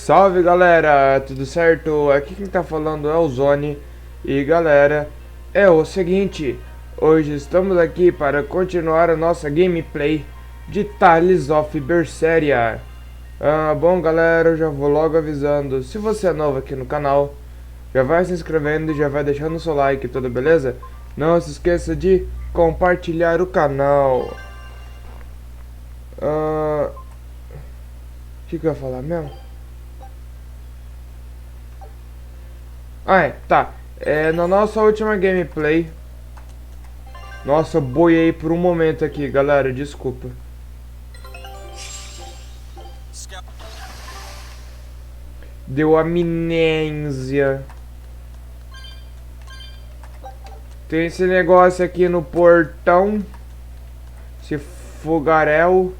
Salve galera, tudo certo? Aqui quem tá falando é o Zone. E galera, é o seguinte, hoje estamos aqui para continuar a nossa gameplay de Tales of Berseria. Bom galera, eu já vou logo avisando, se você é novo aqui no canal, já vai se inscrevendo e já vai deixando o seu like, tudo beleza? Não se esqueça de compartilhar o canal. O que eu ia falar mesmo? Tá. Na nossa última gameplay. Nossa, boiei por um momento aqui, galera. Desculpa. Deu amnésia. Tem esse negócio aqui no portão. Esse fogaréu.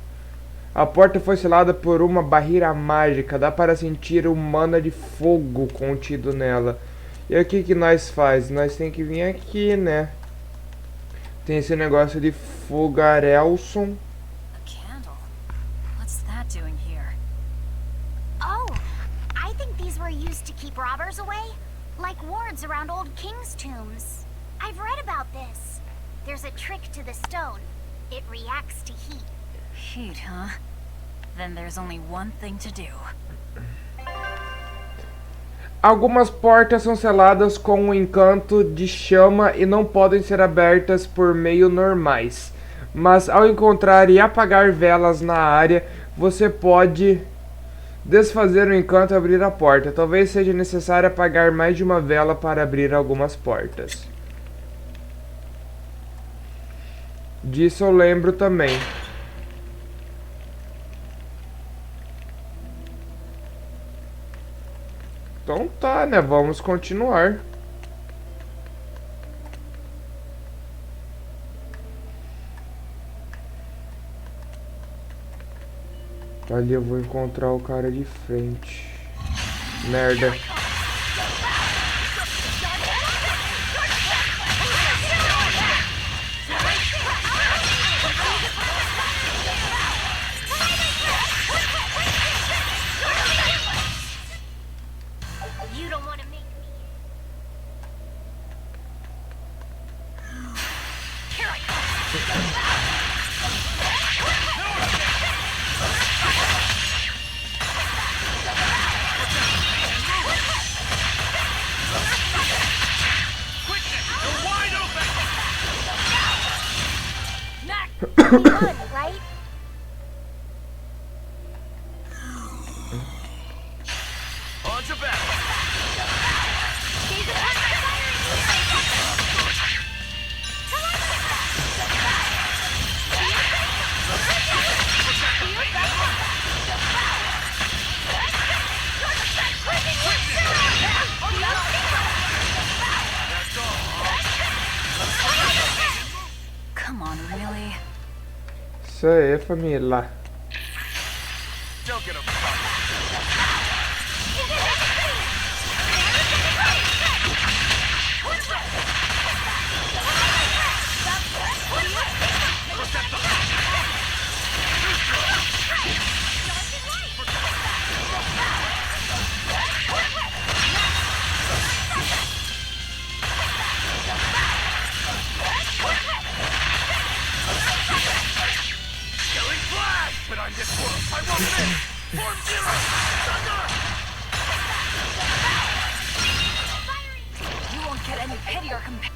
A porta foi selada por uma barreira mágica. Dá para sentir o mana de fogo contido nela. E o que que nós faz? Nós tem que vir aqui, né? Tem esse negócio de fogarelson. Oh, I think these were used to keep robbers away, like wards around old kings' tombs. I've read about this. There's a trick to the stone. It reacts to heat. Heat, huh? Then there's only one thing to do. Algumas portas são seladas com um encanto de chama e não podem ser abertas por meio normais. Mas ao encontrar e apagar velas na área, você pode desfazer o encanto e abrir a porta. Talvez seja necessário apagar mais de uma vela para abrir algumas portas. Disso eu lembro também. Então tá, né? Vamos continuar. Ali eu vou encontrar o cara de frente. Merda. You don't want to make me. Here I come. Run, right? On to back. Come on, really? Isso aí, família. Don't get him. But I'm this world. I won't miss. Form zero. Thunder! You won't get any pity or compassion.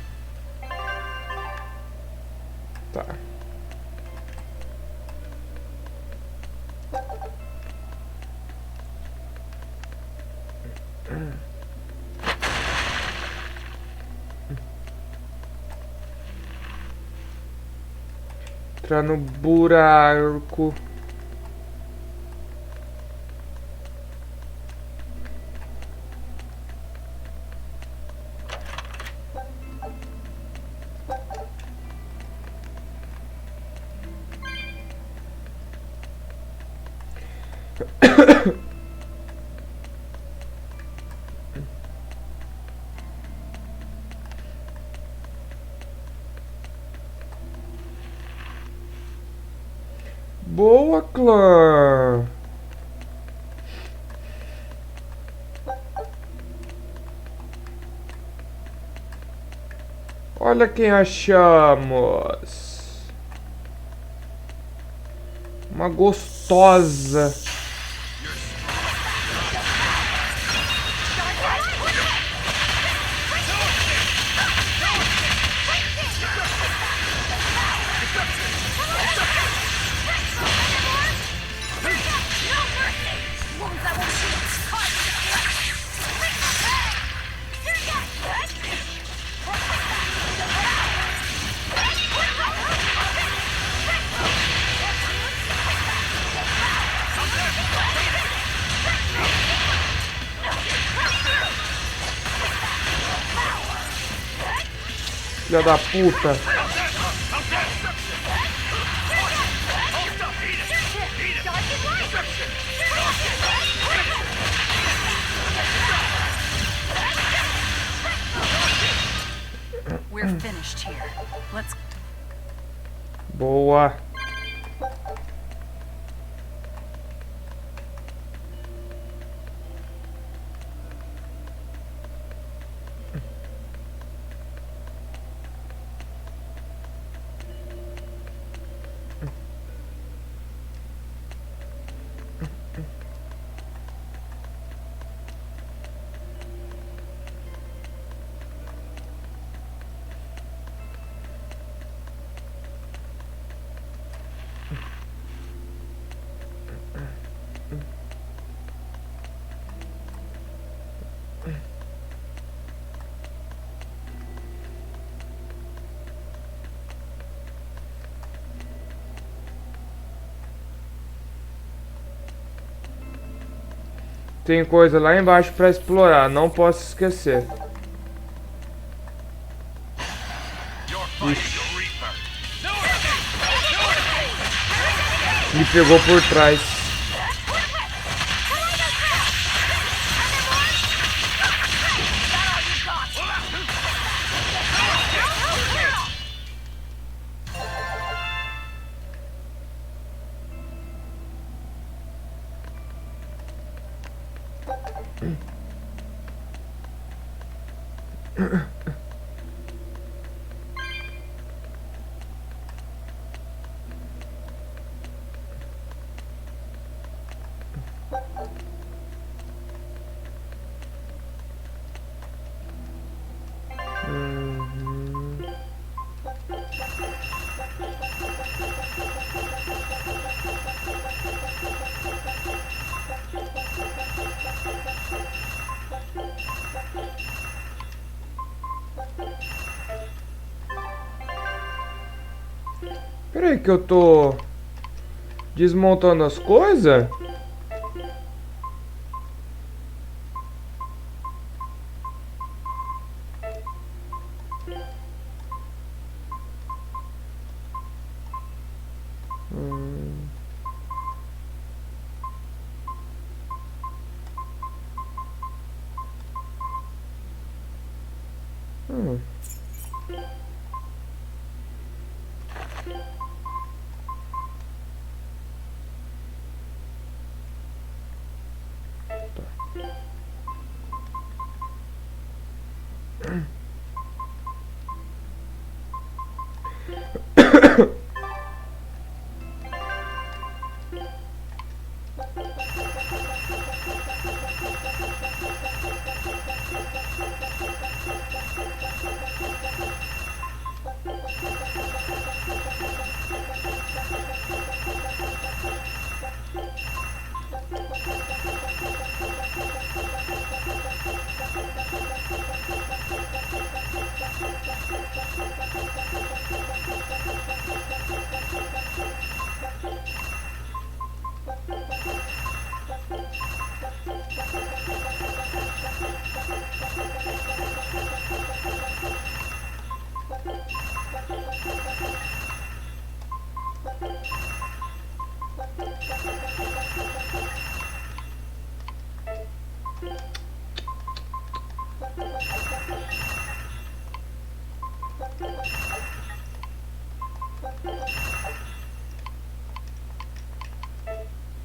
Tá. Entrar no buraco. Boa, clã! Olha quem achamos. Uma gostosa. Filha da puta. We're finished here. Let's Boa. Tem coisa lá embaixo pra explorar, não posso esquecer. Ixi. Me pegou por trás. Pera aí que eu tô desmontando as coisas.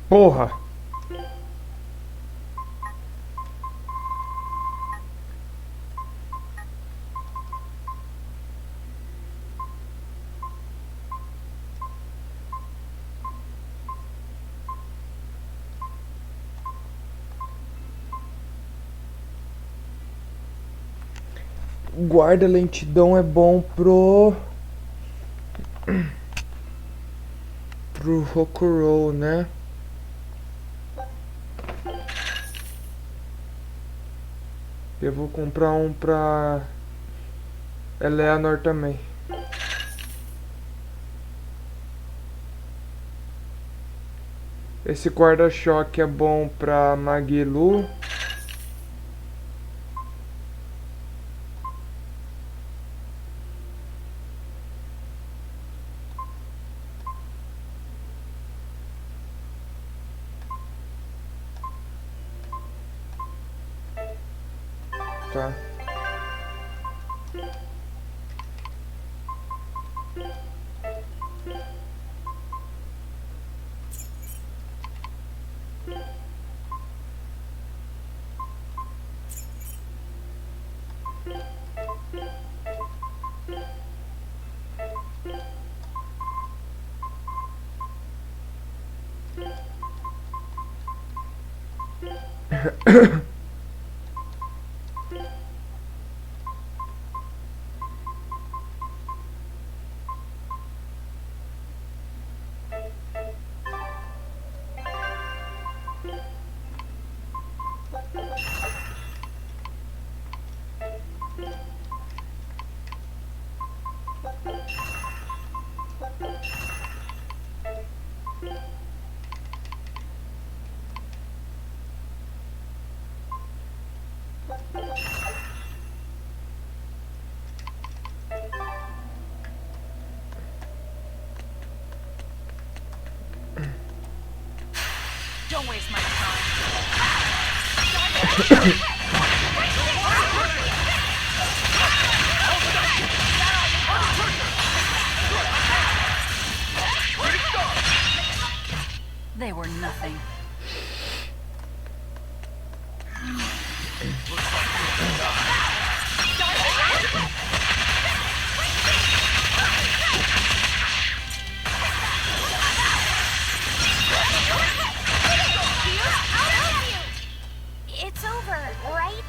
Porra! Guarda-lentidão é bom pro Rock'n'Roll, né? Eu vou comprar um pra Eleanor também. Esse guarda-choque é bom pra Magilu. Tá. Don't waste my time. They were nothing. It's over, right?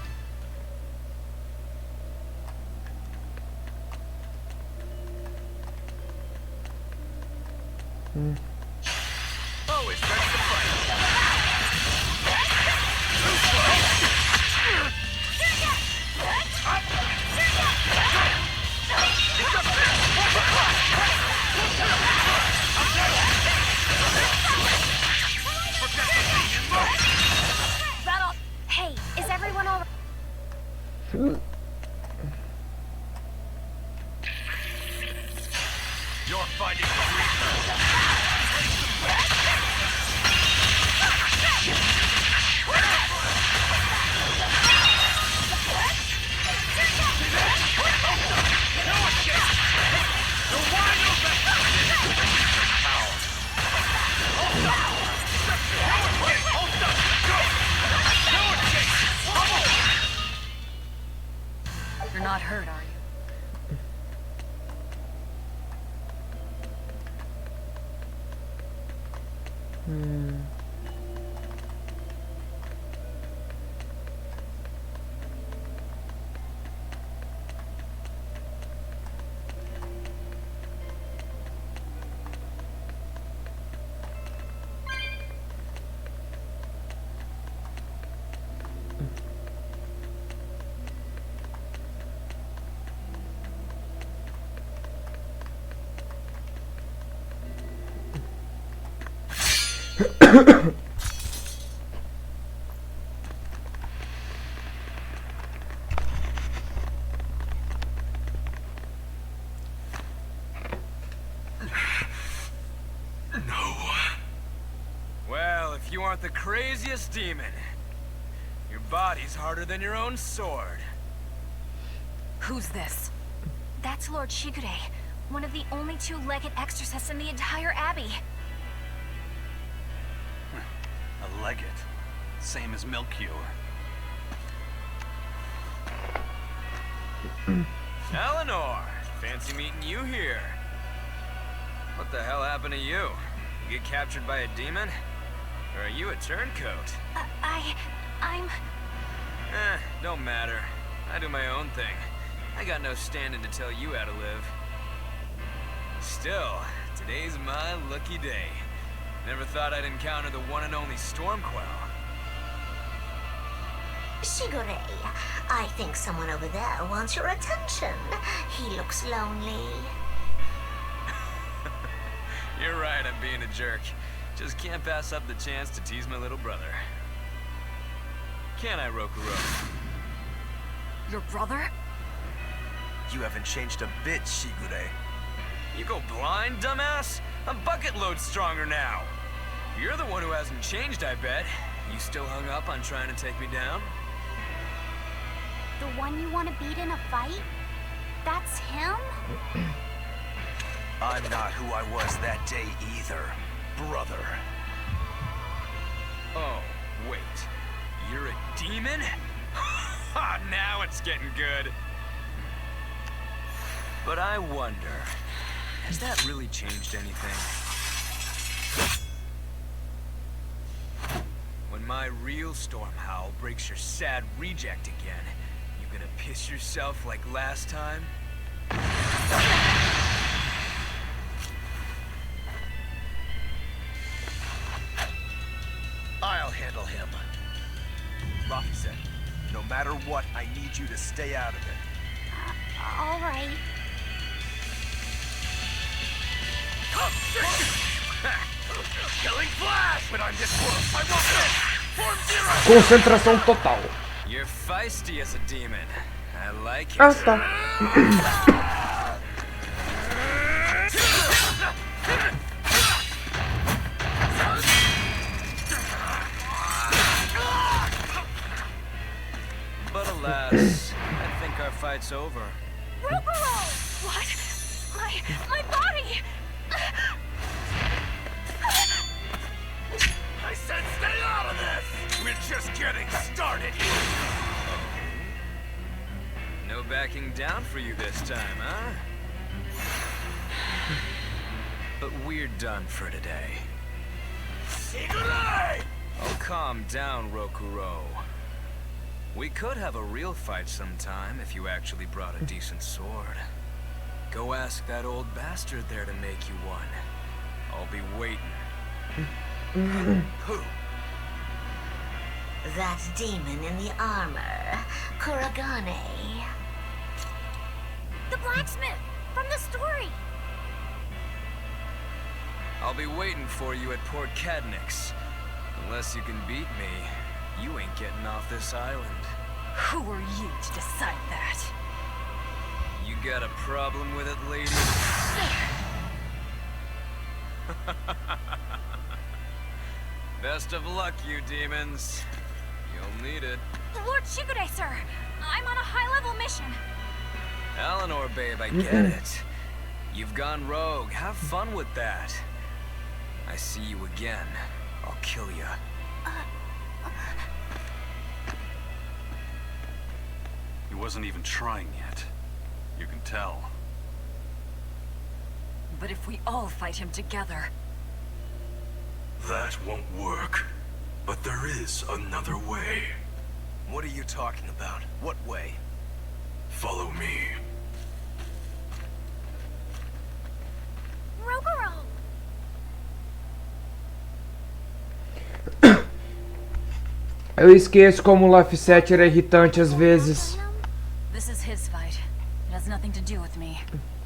Always ready to fight. Hey, is everyone all right? You're fighting the Reaper. You're not hurt, are you? Well, if you aren't the craziest demon, your body's harder than your own sword. Who's this? That's Lord Shigure, one of the only two-legged exorcists in the entire abbey. A legate. Same as Melchior. Eleanor, fancy meeting you here. What the hell happened to you? You get captured by a demon? Or are you a turncoat? I'm... Don't matter. I do my own thing. I got no standing to tell you how to live. Still, today's my lucky day. Never thought I'd encounter the one and only Stormquell. Shigure, I think someone over there wants your attention. He looks lonely. You're right, I'm being a jerk. Just can't pass up the chance to tease my little brother. Can I, Rokuro? Your brother? You haven't changed a bit, Shigure. You go blind, dumbass? I'm bucket load stronger now. You're the one who hasn't changed, I bet. You still hung up on trying to take me down? The one you want to beat in a fight? That's him? I'm not who I was that day either, brother. Oh, wait. You're a demon? Ha! Now it's getting good. But I wonder, has that really changed anything? When my real Stormhowl breaks your sad reject again, you gonna piss yourself like last time? I'll handle him. Rafi said, no matter what, I need you to stay out of it. All right. Killing flash! But I'm this close, I won't miss! Form zero! Concentração total. You're feisty as a demon. I like it. Ah, tá. But alas, I think our fight's over. Rokuro! What? My body! I said stay out of this! We're just getting started here! No backing down for you this time, huh? But we're done for today. Shigure! Oh, calm down, Rokuro. We could have a real fight sometime if you actually brought a decent sword. Go ask that old bastard there to make you one. I'll be waiting. Who? That demon in the armor, Kuragane. The blacksmith from the story. I'll be waiting for you at Port Cadnix. Unless you can beat me, you ain't getting off this island. Who are you to decide that? You got a problem with it, lady? Best of luck, you demons. You'll need it. Lord Shigure, sir! I'm on a high-level mission. Eleanor, babe, I get it. You've gone rogue. Have fun with that. I see you again. I'll kill you. He wasn't even trying yet. You can tell. But if we all fight him together... That won't work. But there is another way. What are you talking about? What way? Follow me. Rokuro! Eu esqueço como o Life 7 era irritante às vezes. This is his fight. It has nothing to do with me.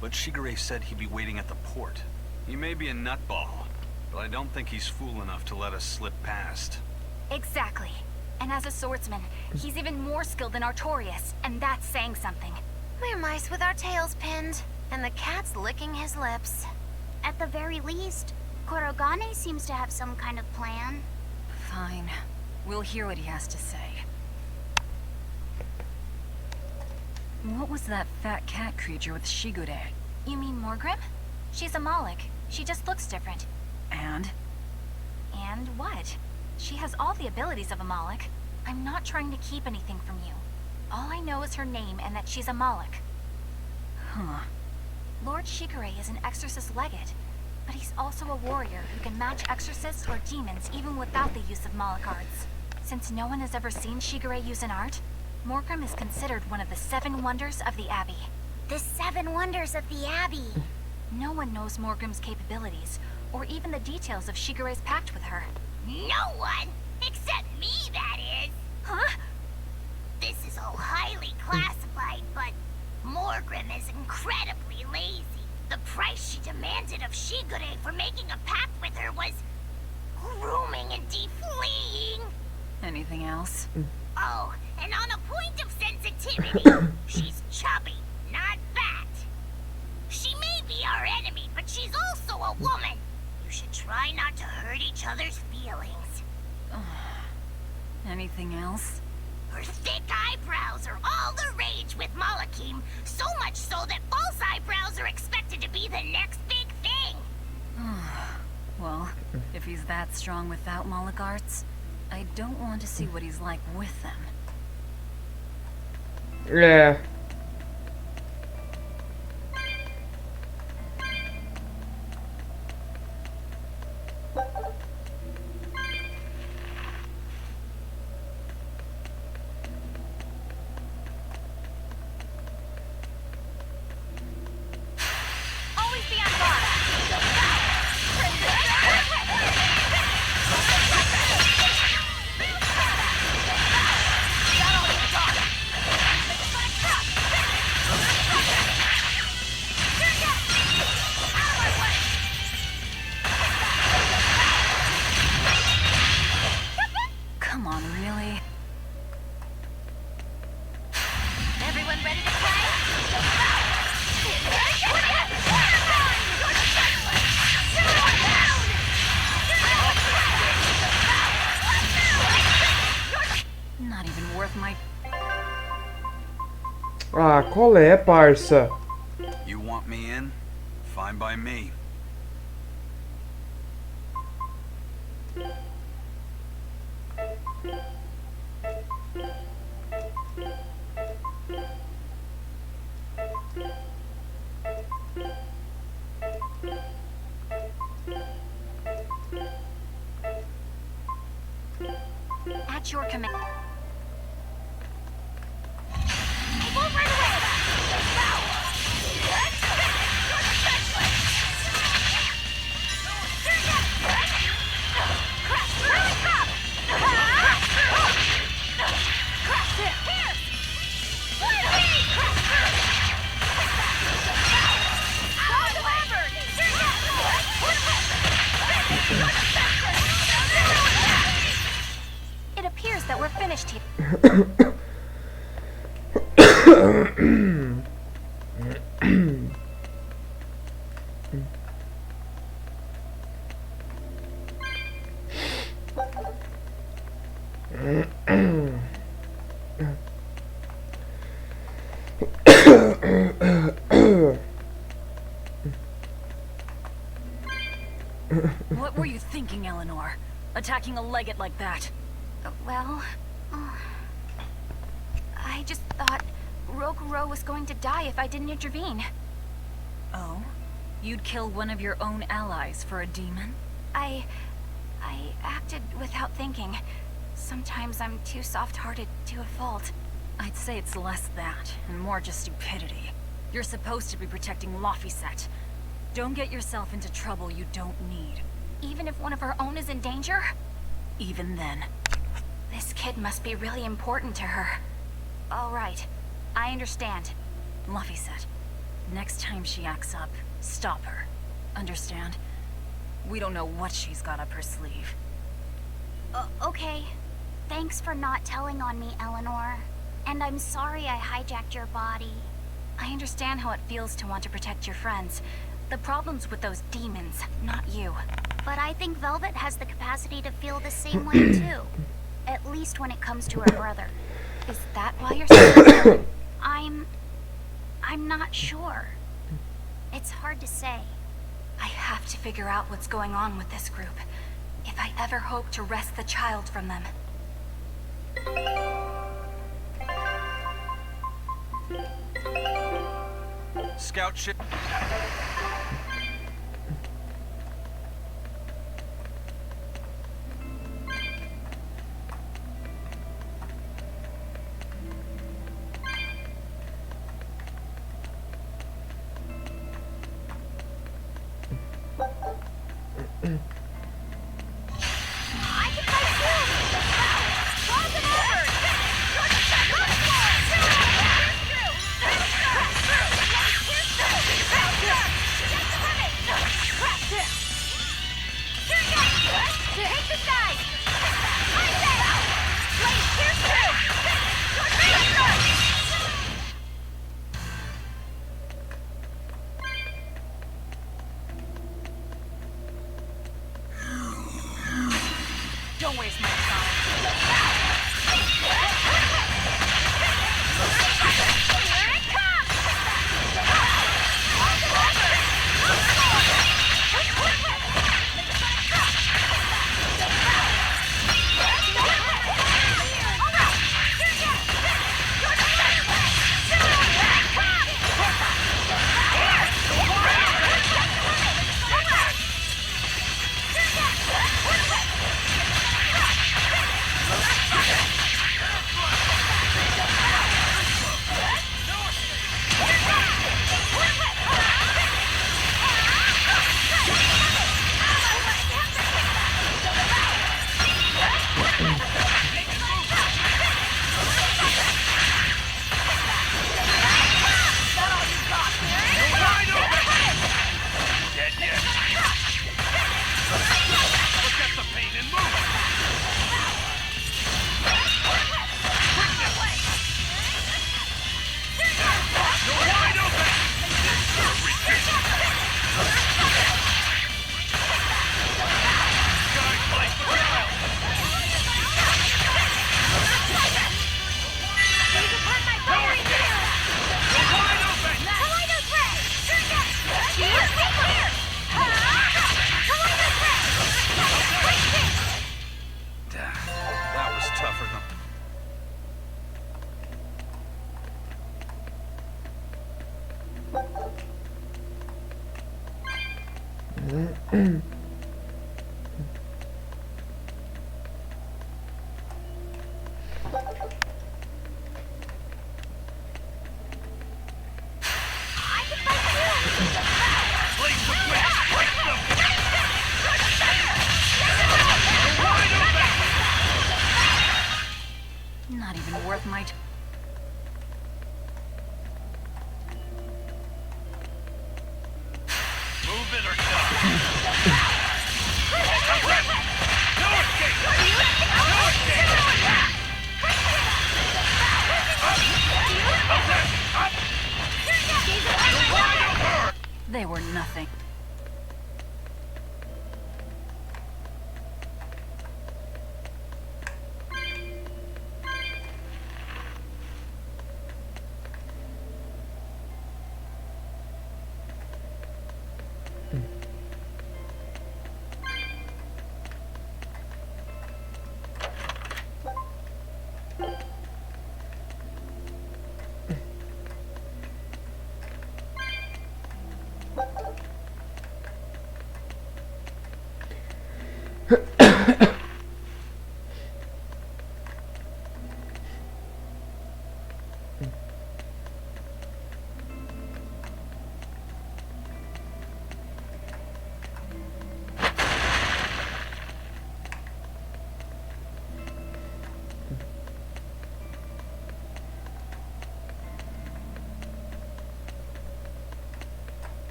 But Shigure said he'd be waiting at the port. He may be a nutball, but I don't think he's fool enough to let us slip past. Exactly. And as a swordsman, he's even more skilled than Artorias, and that's saying something. We're mice with our tails pinned, and the cat's licking his lips. At the very least, Kurogane seems to have some kind of plan. Fine. We'll hear what he has to say. What was that fat cat creature with Shigure? You mean Morgrim? She's a Moloch. She just looks different. And? And what? She has all the abilities of a Moloch. I'm not trying to keep anything from you. All I know is her name and that she's a Moloch. Huh. Lord Shigure is an exorcist legate, but he's also a warrior who can match exorcists or demons even without the use of Moloch arts. Since no one has ever seen Shigure use an art, Morgrim is considered one of the 7 wonders of the Abbey. The 7 wonders of the Abbey. No one knows Morgrim's capabilities, or even the details of Shigure's pact with her. No one! Except me, that is! Huh? This is all highly classified, but Morgrim is incredibly lazy. The price she demanded of Shigure for making a pact with her was grooming and defleeing. Anything else? Oh, and on a point of sensitivity, she's chubby, not fat. She may be our enemy, but she's also a woman. You should try not to hurt each other's feelings. Anything else? Her thick eyebrows are all the rage with Malakim, so much so that false eyebrows are expected to be the next big thing. Well, if he's that strong without Moloch arts, I don't want to see what he's like with them. Yeah. Always be on guard. Come on, really? Everyone ready to play? Not even worth my... Ah, qual é, parça? You want me in? Fine by me. At your command. It won't run away! It appears that we're finished here. What were you thinking, Eleanor? Attacking a legate like that? Well, I just thought Rokuro was going to die if I didn't intervene. Oh? You'd kill one of your own allies for a demon? I acted without thinking. Sometimes I'm too soft-hearted to a fault. I'd say it's less that, and more just stupidity. You're supposed to be protecting Laphicet. Don't get yourself into trouble you don't need. Even if one of her own is in danger? Even then. This kid must be really important to her. All right, I understand. Laphicet, next time she acts up, stop her. Understand? We don't know what she's got up her sleeve. Okay. Thanks for not telling on me, Eleanor. And I'm sorry I hijacked your body. I understand how it feels to want to protect your friends. The problem's with those demons, not you. But I think Velvet has the capacity to feel the same way too. At least when it comes to her brother. Is that why you're so... I'm not sure. It's hard to say. I have to figure out what's going on with this group, if I ever hope to wrest the child from them. Scout ship. Not even worth my time. Move it or die. No escape! No escape! They were nothing.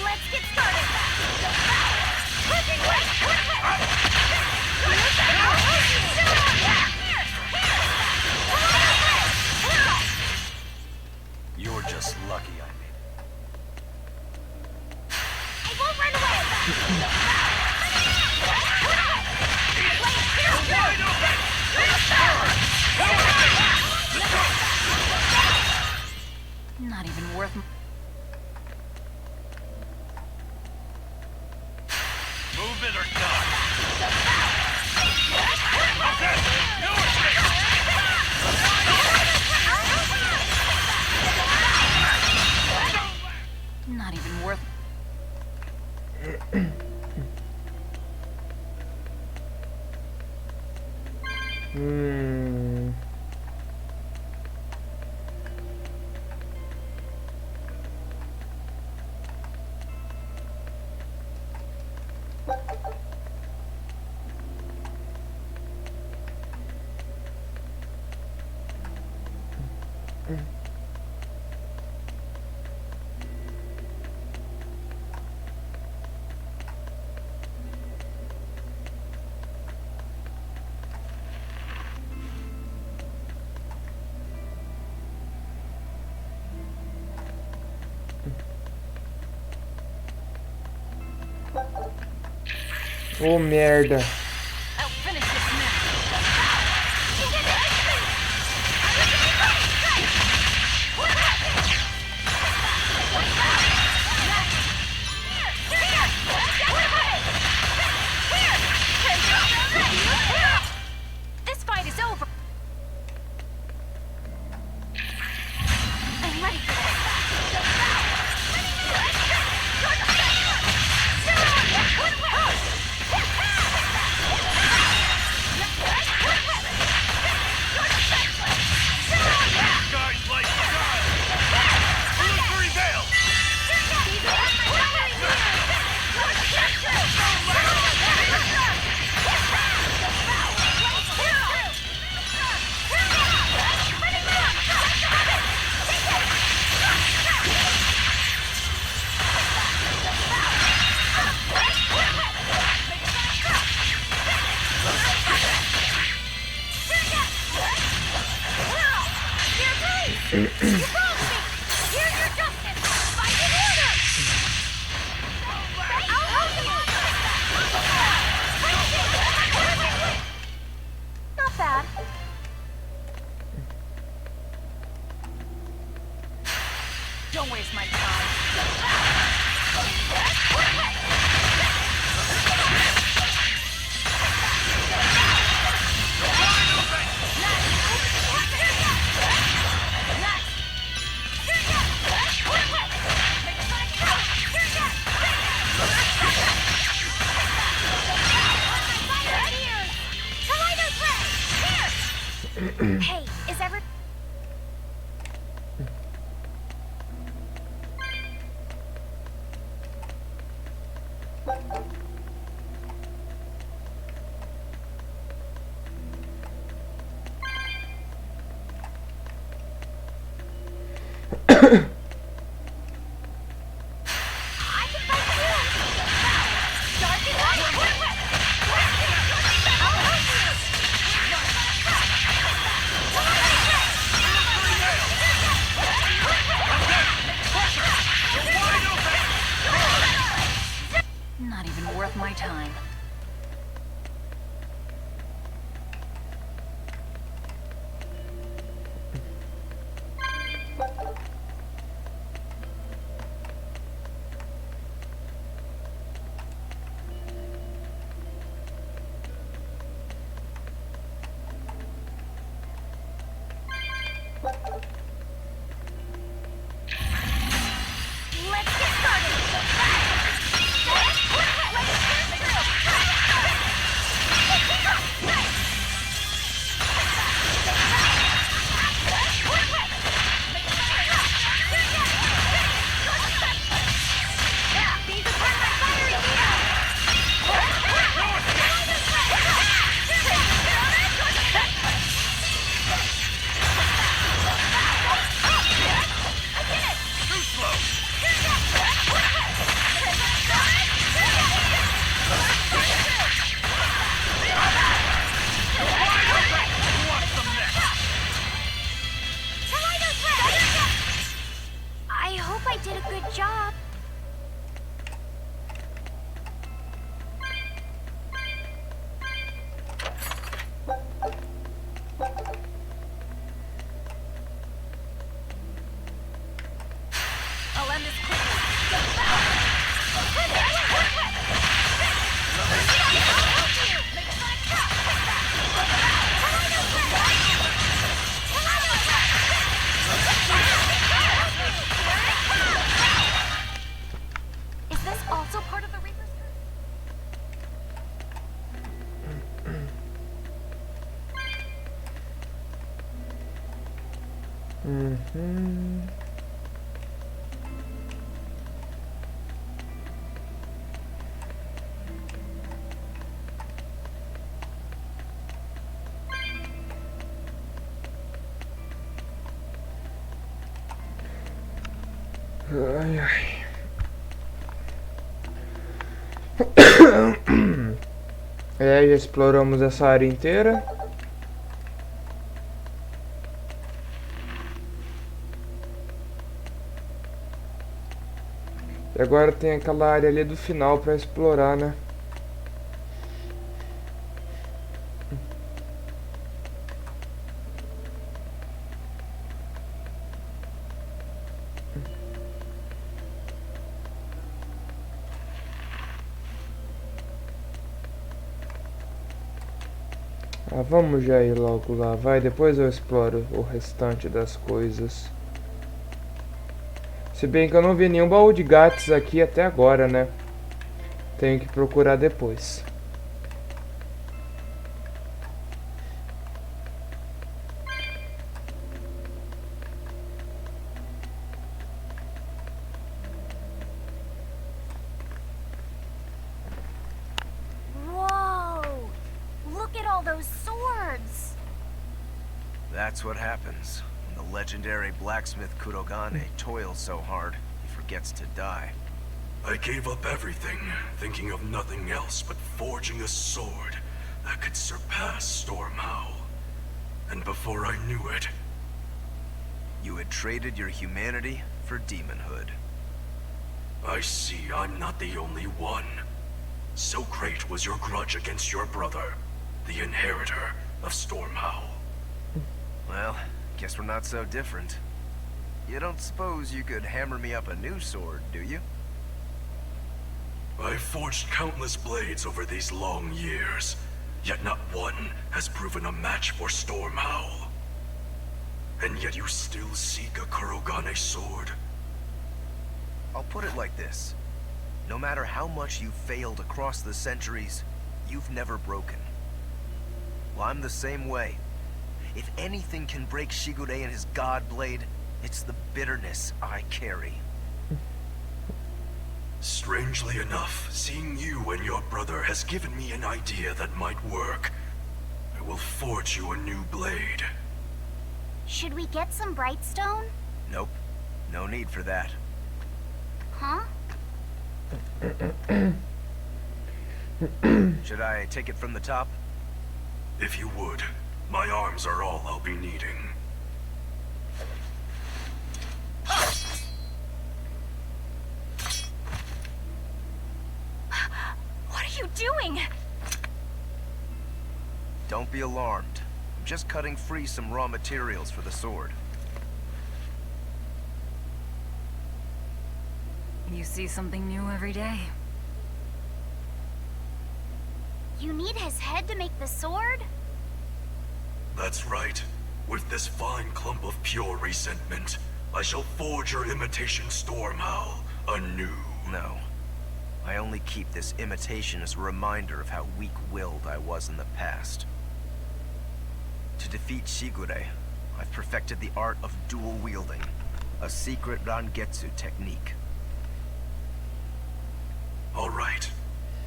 Let's get started! You're just lucky I made I won't run away! Not even worth. Move it or die. No escape! Not even worth. Oh, merda. I'll finish this now. This fight is over. I'm ready for this. Guys like style! Illusory veil! Don't waste my time. Hey, is every... I can fight too! Dark and light! I'll help you! Not even worth my time. Let's get started! I hope I did a good job. I'll end this quickly. Is this also part of the Reaper's curse? Ai, ai. Já exploramos essa área inteira. E agora tem aquela área ali do final para explorar, né? Ah, vamos já ir logo lá, vai, depois eu exploro o restante das coisas. Se bem que eu não vi nenhum baú de gatos aqui até agora, né? Tenho que procurar depois. Whoa! Look at all those swords! That's what happens when the legendary blacksmith Kurogane toils so hard, he forgets to die. I gave up everything, thinking of nothing else but forging a sword that could surpass Stormhowl. And before I knew it, You had traded your humanity for demonhood. I see I'm not the only one. So great was your grudge against your brother, the inheritor of Stormhowl. Well, guess we're not so different. You don't suppose you could hammer me up a new sword, do you? I've forged countless blades over these long years, yet not one has proven a match for Storm Howl. And yet you still seek a Kurogane sword? I'll put it like this. No matter how much you've failed across the centuries, you've never broken. Well, I'm the same way. If anything can break Shigure and his god blade, it's the bitterness I carry. Strangely enough, seeing you and your brother has given me an idea that might work. I will forge you a new blade. Should we get some Brightstone? Nope. No need for that. Huh? Should I take it from the top? If you would. My arms are all I'll be needing. What are you doing? Don't be alarmed. I'm just cutting free some raw materials for the sword. You see something new every day. You need his head to make the sword? That's right. With this fine clump of pure resentment, I shall forge your imitation Storm Howl anew. No. I only keep this imitation as a reminder of how weak-willed I was in the past. To defeat Shigure, I've perfected the art of dual wielding, a secret Rangetsu technique. All right.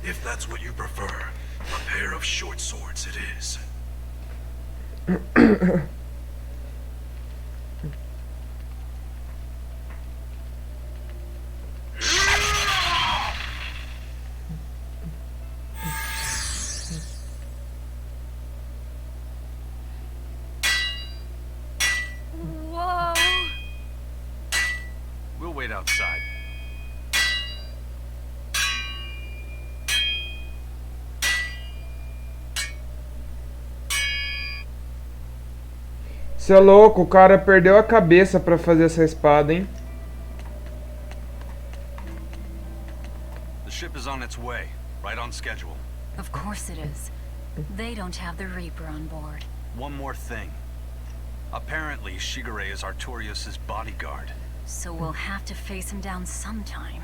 If that's what you prefer, a pair of short swords it is. Whoa! We'll wait outside. Cê é louco, o cara perdeu a cabeça pra fazer essa espada, hein? The ship is on its way, right on schedule. Of course it is. They don't have the Reaper on board. One more thing. Apparently, Shigure is Artorias' bodyguard. So we'll have to face him down sometime.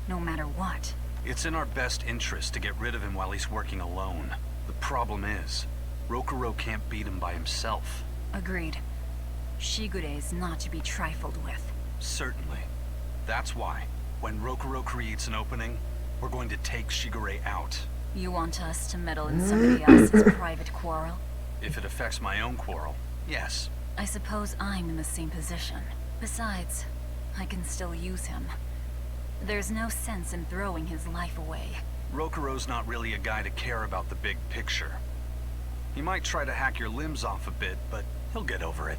No matter what. It's in our best interest to get rid of him while he's working alone. The problem is, Rokuro can't beat him by himself. Agreed. Shigure is not to be trifled with. Certainly. That's why, when Rokuro creates an opening, we're going to take Shigure out. You want us to meddle in somebody else's private quarrel? If it affects my own quarrel, yes. I suppose I'm in the same position. Besides, I can still use him. There's no sense in throwing his life away. Rokuro's not really a guy to care about the big picture. He might try to hack your limbs off a bit, but he'll get over it.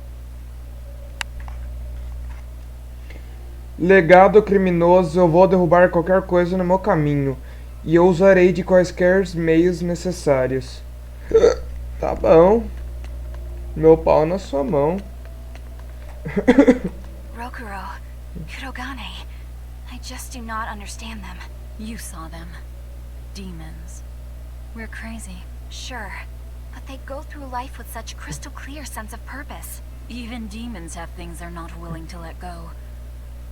Legado criminoso, eu vou derrubar qualquer coisa no meu caminho. E eu usarei de quaisquer meios necessários. Tá bom. Meu pau na sua mão. Rokuro, Kurogane, I just do not understand them. You saw them. Demons. We're crazy. Sure, but they go through life with such crystal clear sense of purpose. Even demons have things they're not willing to let go.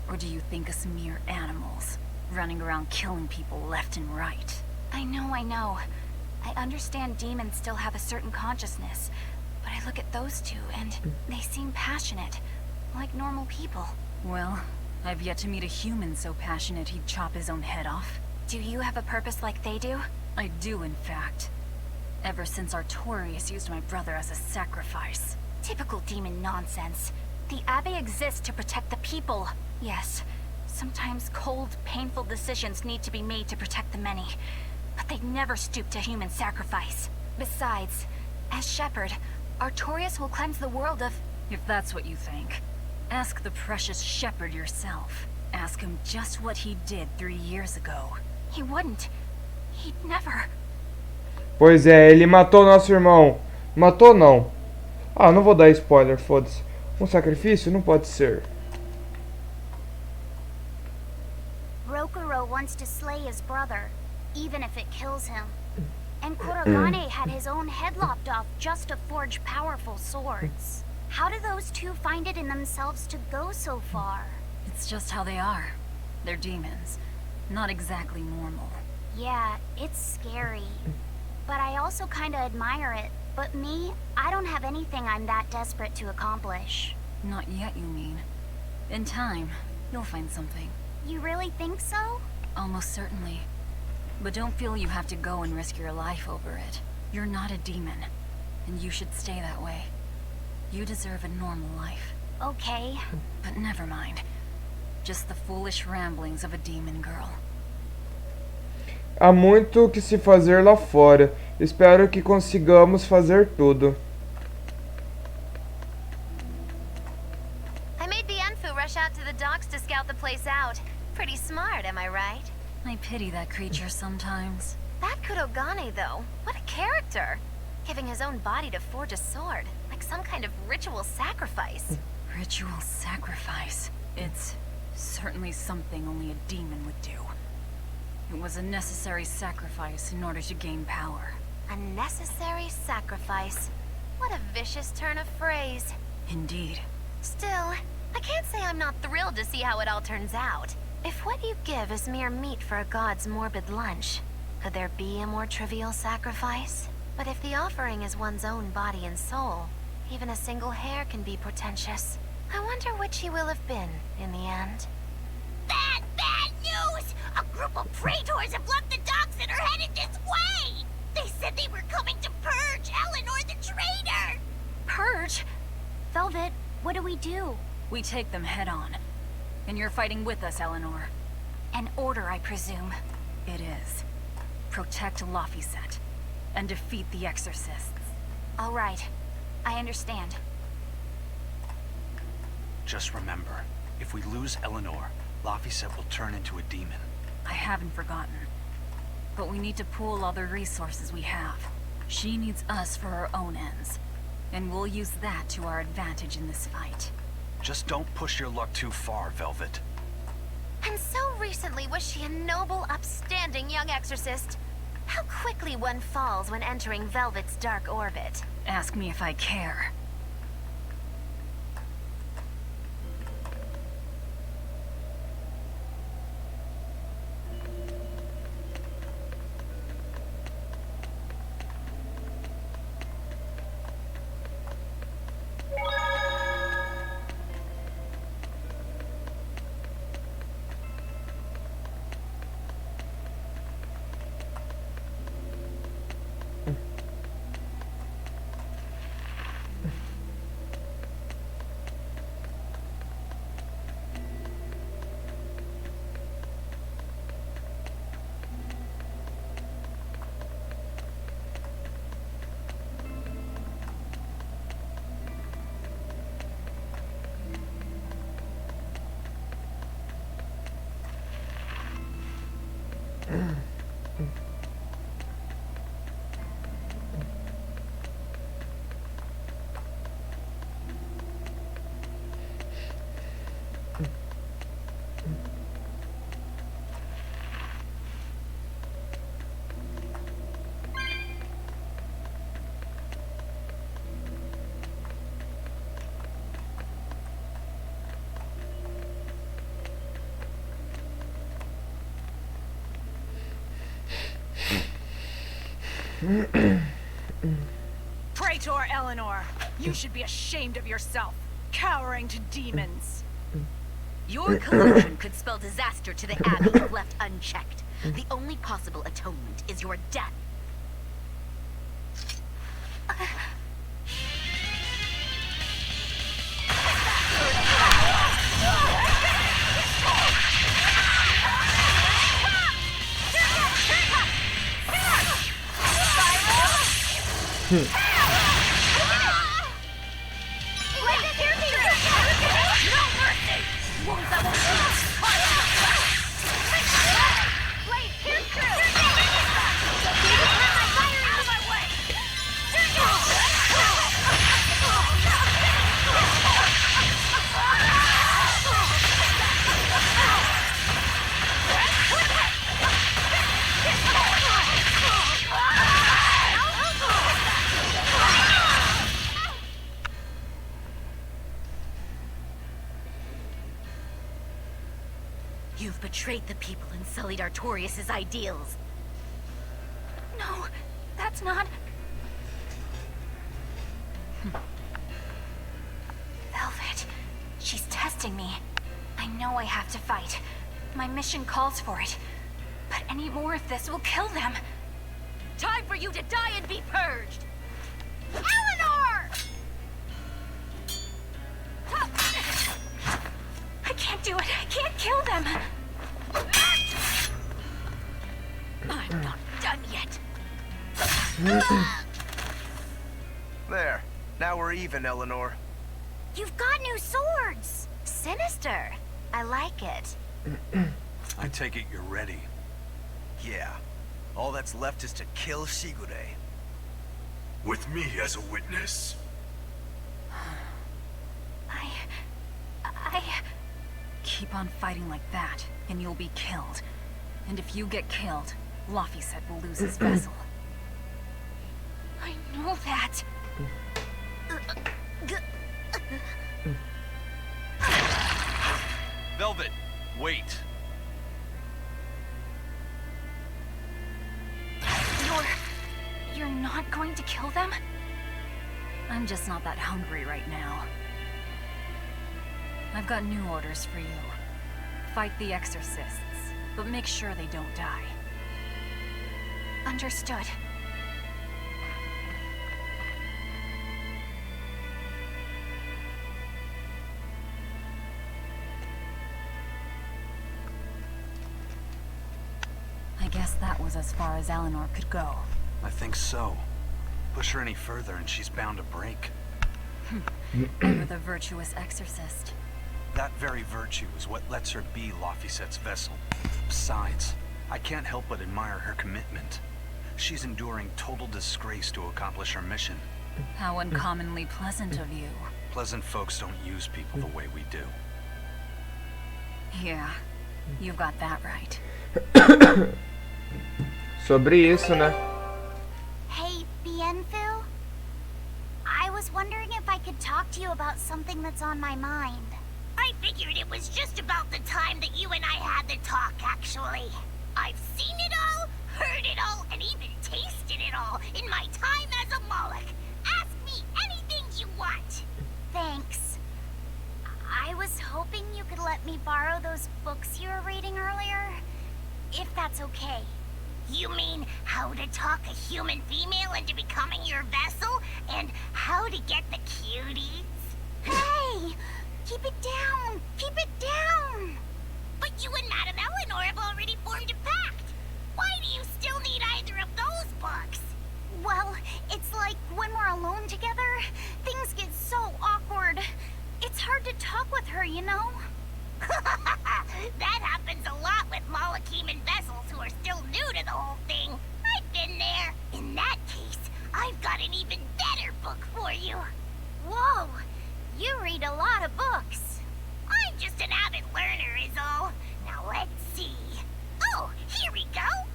Or do you think us mere animals, running around killing people left and right? I know. I understand demons still have a certain consciousness, but I look at those two and they seem passionate, like normal people. Well, I've yet to meet a human so passionate he'd chop his own head off. Do you have a purpose like they do? I do, in fact. Ever since Artorias used my brother as a sacrifice. Typical demon nonsense. The Abbey exists to protect the people. Yes, sometimes cold, painful decisions need to be made to protect the many, but they never stoop to human sacrifice. Besides, as Shepherd, Artorias will cleanse the world of... If that's what you think, ask the precious Shepherd yourself. Ask him just what he did 3 years ago. He wouldn't. He'd never. Pois é, ele matou nosso irmão. Matou não. Ah, não vou dar spoiler, foda-se. Um sacrifício? Não pode ser. wants to slay his brother, even if it kills him. And Kurogane had his own head lopped off just to forge powerful swords. How do those two find it in themselves to go so far? It's just how they are. They're demons. Not exactly normal. Yeah, it's scary. But I also kinda admire it. But me, I don't have anything I'm that desperate to accomplish. Not yet, you mean. In time, you'll find something. You really think so? Almost certainly. But don't feel you have to go and risk your life over it. You're not a demon, and you should stay that way. You deserve a normal life. Okay. But never mind. Just the foolish ramblings of a demon girl. Há muito o que se fazer lá fora. Espero que consigamos fazer tudo. I made the Enfu rush out to the docks to scout the place out. Pretty smart, am I right? I pity that creature sometimes. That Kurogane, though, what a character! Giving his own body to forge a sword, like some kind of ritual sacrifice. Ritual sacrifice. It's certainly something only a demon would do. It was a necessary sacrifice in order to gain power. A necessary sacrifice. What a vicious turn of phrase. Indeed. Still, I can't say I'm not thrilled to see how it all turns out. If what you give is mere meat for a god's morbid lunch, could there be a more trivial sacrifice? But if the offering is one's own body and soul, even a single hair can be portentous. I wonder which he will have been in the end. Bad news! A group of praetors have left the docks and are headed this way! They said they were coming to purge Eleanor the traitor! Purge? Velvet, what do we do? We take them head on. And you're fighting with us, Eleanor. An order, I presume. It is. Protect Laphicet. And defeat the Exorcists. All right. I understand. Just remember, if we lose Eleanor, Laphicet will turn into a demon. I haven't forgotten. But we need to pool all the resources we have. She needs us for her own ends. And we'll use that to our advantage in this fight. Just don't push your luck too far, Velvet. And so recently was she a noble, upstanding young exorcist. How quickly one falls when entering Velvet's dark orbit. Ask me if I care. Praetor Eleanor, you should be ashamed of yourself, cowering to demons. Your collusion could spell disaster to the Abbey if left unchecked. The only possible atonement is your death. You've betrayed the people and sullied Artorias' ideals. No, that's not... Velvet, she's testing me. I know I have to fight. My mission calls for it. But any more of this will kill them. Time for you to die and be purged! Eleanor! I can't do it. I can't kill them. I'm not done yet. There. Now we're even, Eleanor. You've got new swords. Sinister. I like it. I take it you're ready. Yeah. All that's left is to kill Shigure. With me as a witness. Keep on fighting like that, and you'll be killed. And if you get killed, Laphicet will lose his vessel. I know that. Velvet, wait. You're not going to kill them? I'm just not that hungry right now. I've got new orders for you. Fight the exorcists, but make sure they don't die. Understood. I guess that was as far as Eleanor could go. I think so. Push her any further and she's bound to break. Ever the virtuous exorcist. That very virtue is what lets her be Laphicet's vessel. Besides, I can't help but admire her commitment. She's enduring total disgrace to accomplish her mission. How uncommonly pleasant of you. Pleasant folks don't use people the way we do. Yeah, you've got that right. Sobre isso, né? Hey, Bienfu? I was wondering if I could talk to you about something that's on my mind. I figured it was just about the time that you and I had the talk, actually. I've seen it all, heard it all, and even tasted it all in my time as a Moloch. Ask me anything you want. Thanks. I was hoping you could let me borrow those books you were reading earlier, if that's okay. You mean how to talk a human female into becoming your vessel, and how to get the cuties? Hey! Keep it down! Keep it down! But you and Madame Eleanor have already formed a pact. Why do you still need either of those books? Well, it's like when we're alone together, things get so awkward. It's hard to talk with her, you know? That happens a lot with Molocheman vessels who are still new to the whole thing. I've been there. In that case, I've got an even better book for you. Whoa! You read a lot of books. I'm just an avid learner is all. Now let's see. Oh, here we go.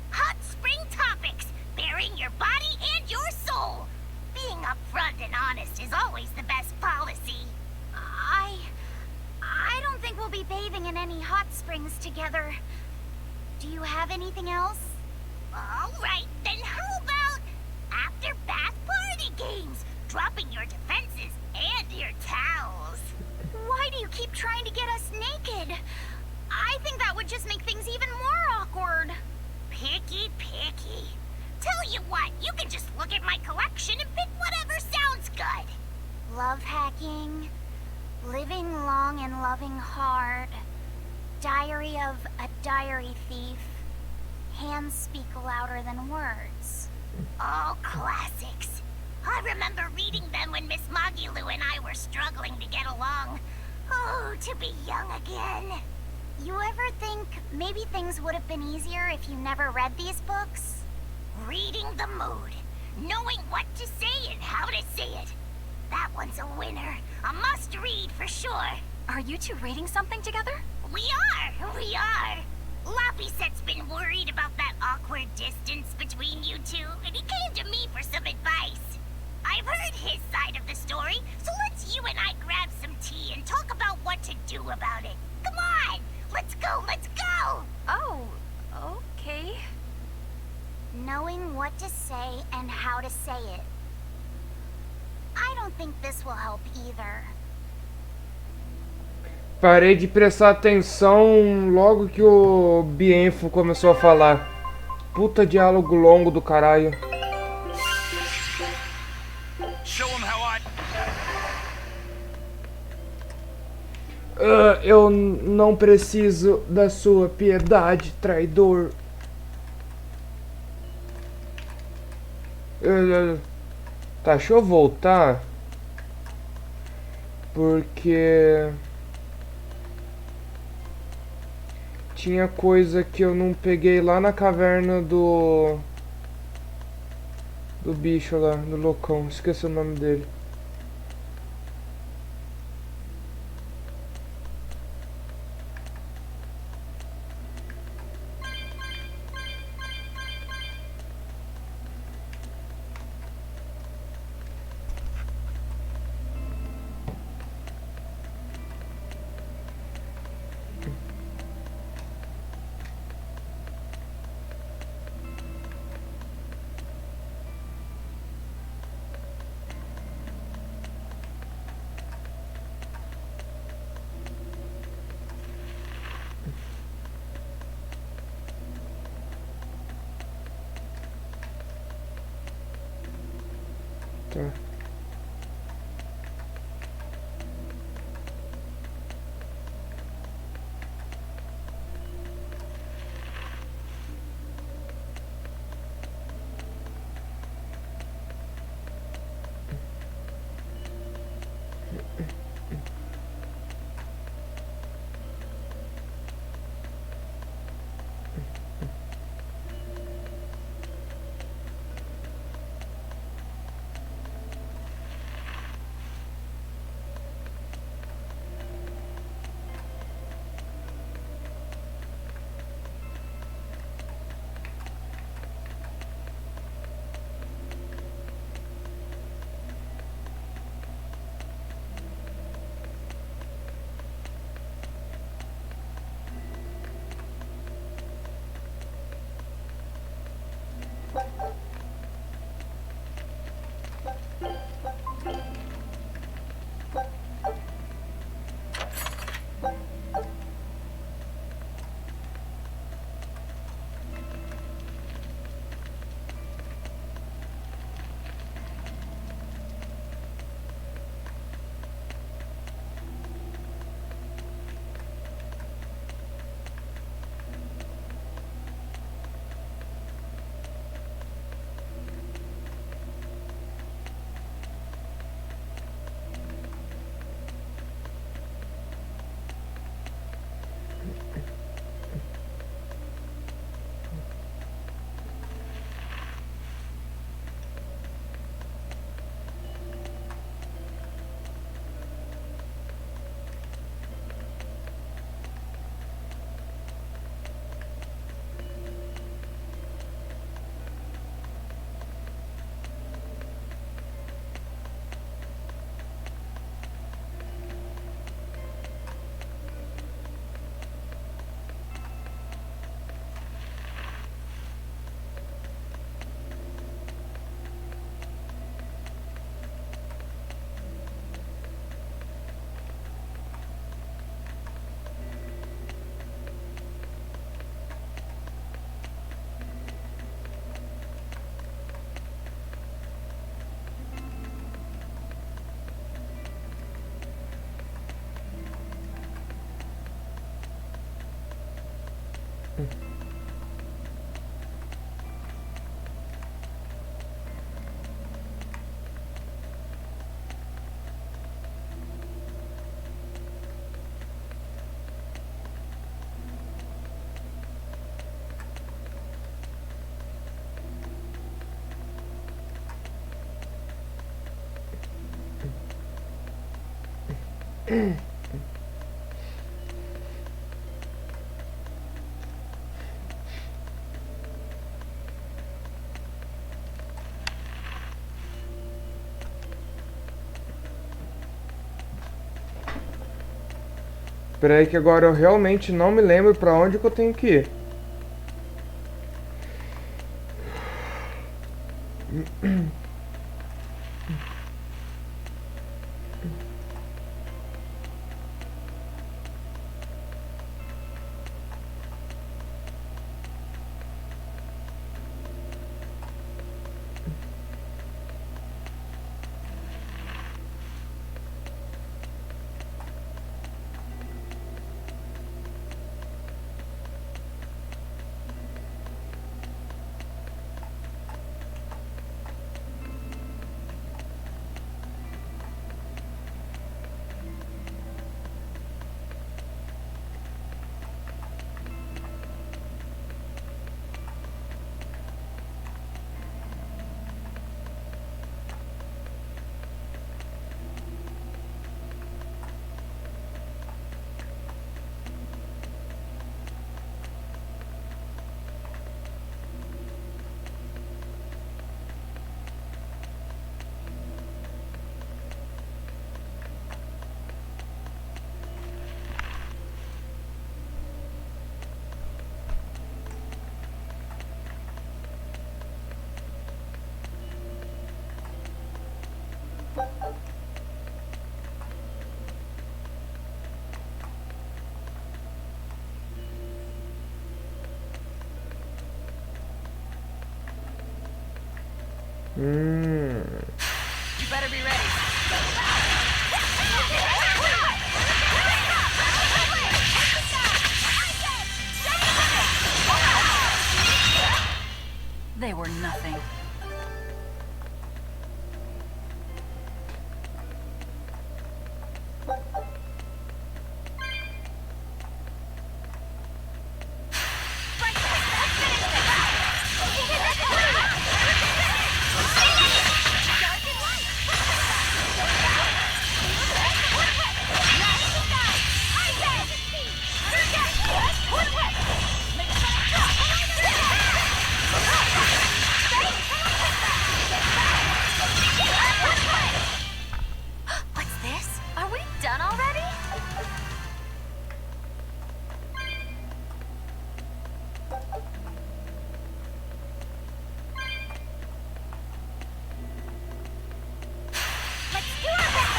Hot Spring Topics, bearing your body and your soul. Being upfront and honest is always the best policy. I don't think we'll be bathing in any hot springs together. Do you have anything else? All right, then how about after bath party games, dropping your defenses and your towels? Why do you keep trying to get us naked? I think that would just make things even more awkward. Picky. Tell you what, you can just look at my collection and pick whatever sounds good. Love hacking, living long and loving hard, diary of a diary thief, hands speak louder than words. All classics. I remember reading them when Miss Magilu and I were struggling to get along. Oh, to be young again. You ever think maybe things would have been easier if you never read these books? Reading the mood. Knowing what to say and how to say it. That one's a winner. A must-read for sure. Are you two reading something together? We are. Laphicet's been worried about that awkward distance between you two, and he came to me for some advice. I've heard his side of the story, so let's you and I grab some tea and talk about what to do about it. Come on, Let's go, let's go! Oh, okay. Knowing what to say and how to say it. I don't think this will help either. Parei de prestar atenção logo que o Bienfo começou a falar. Puta diálogo longo do caralho. Show him how I... Eu não preciso da sua piedade, traidor. Tá, deixa eu voltar. Porque... tinha coisa que eu não peguei lá na caverna do bicho lá, do loucão. Esqueci o nome dele. Tá. Espera aí que agora eu realmente não me lembro pra onde que eu tenho que ir. You better be ready. They were nothing. What's this? Are we done already? Let's do our best!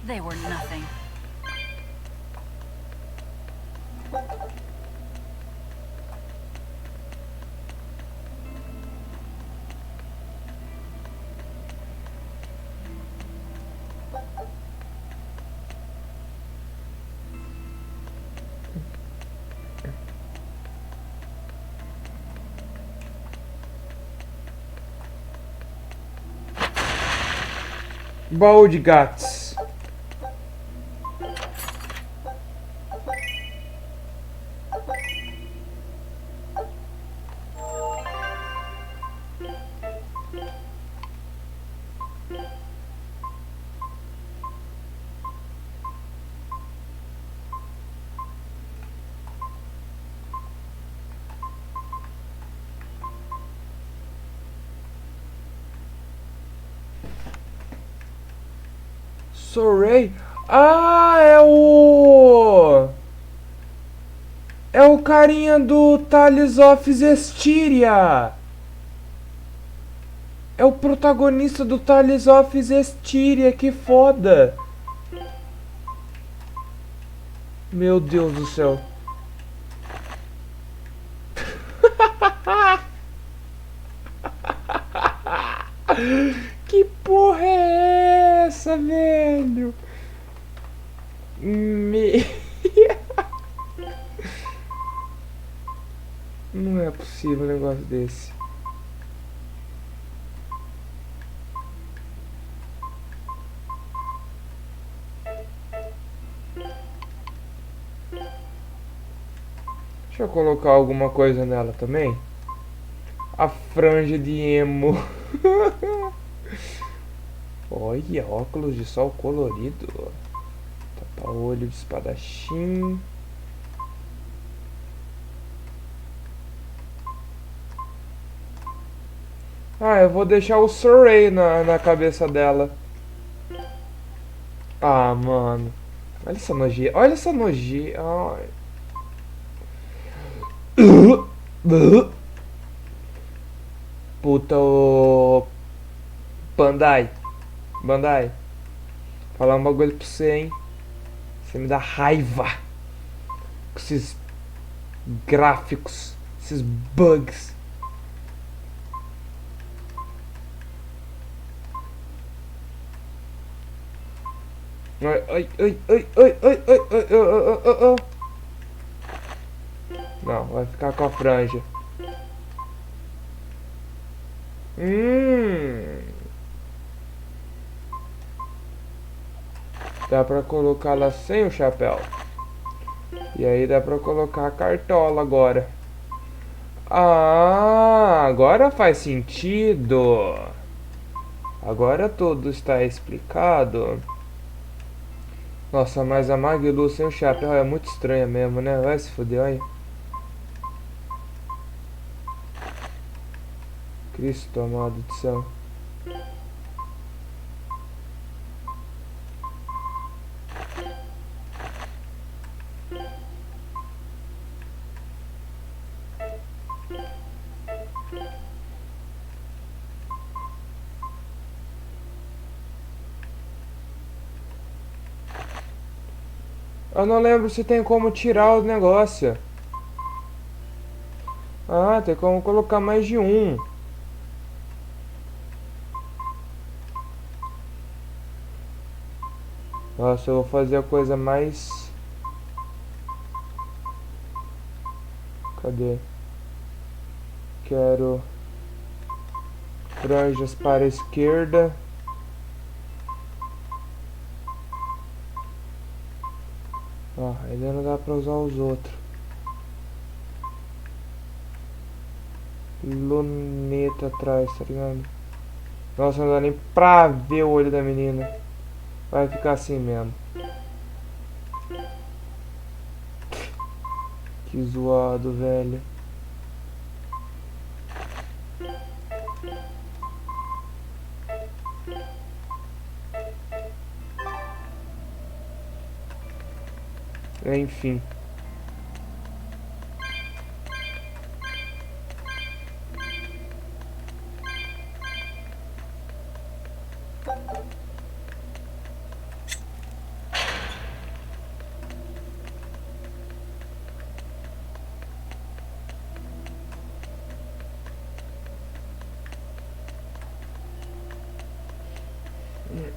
They were nothing. Baú de gatos. Sorei. Ah, é o carinha do Tales of Zestiria. É o protagonista do Tales of Zestiria, que foda. Meu Deus do céu. Que porra é essa, velho? Não é possível um negócio desse. Deixa eu colocar alguma coisa nela também. A franja de emo. Olha, óculos de sol colorido. Tapa-olho de espadachim. Ah, eu vou deixar o Surrey na cabeça dela. Ah, mano. Olha essa nojeira. Olha essa nojeira. Ai. Puta, ô... Bandai. Bandai. Falar um bagulho pra você, hein. Você me dá raiva. Com esses gráficos. Esses bugs. Ai, ai, ai, ai, ai, ai, ai, ai, ai. Não, vai ficar com a franja. Dá pra colocar lá sem o chapéu. E aí dá pra colocar a cartola agora. Ah, agora faz sentido. Agora tudo está explicado. Nossa, mas a Maglu sem o chapéu é muito estranha mesmo, né? Vai se fuder, olha. Cristo amado do céu. Eu não lembro se tem como tirar o negócio. Ah, tem como colocar mais de um. Nossa, eu vou fazer a coisa mais... Cadê? Quero... franjas para a esquerda. Ó, ainda não dá pra usar os outros. Luneta atrás, tá ligado? Nossa, não dá nem pra ver o olho da menina. Vai ficar assim mesmo. Que zoado, velho. Enfim.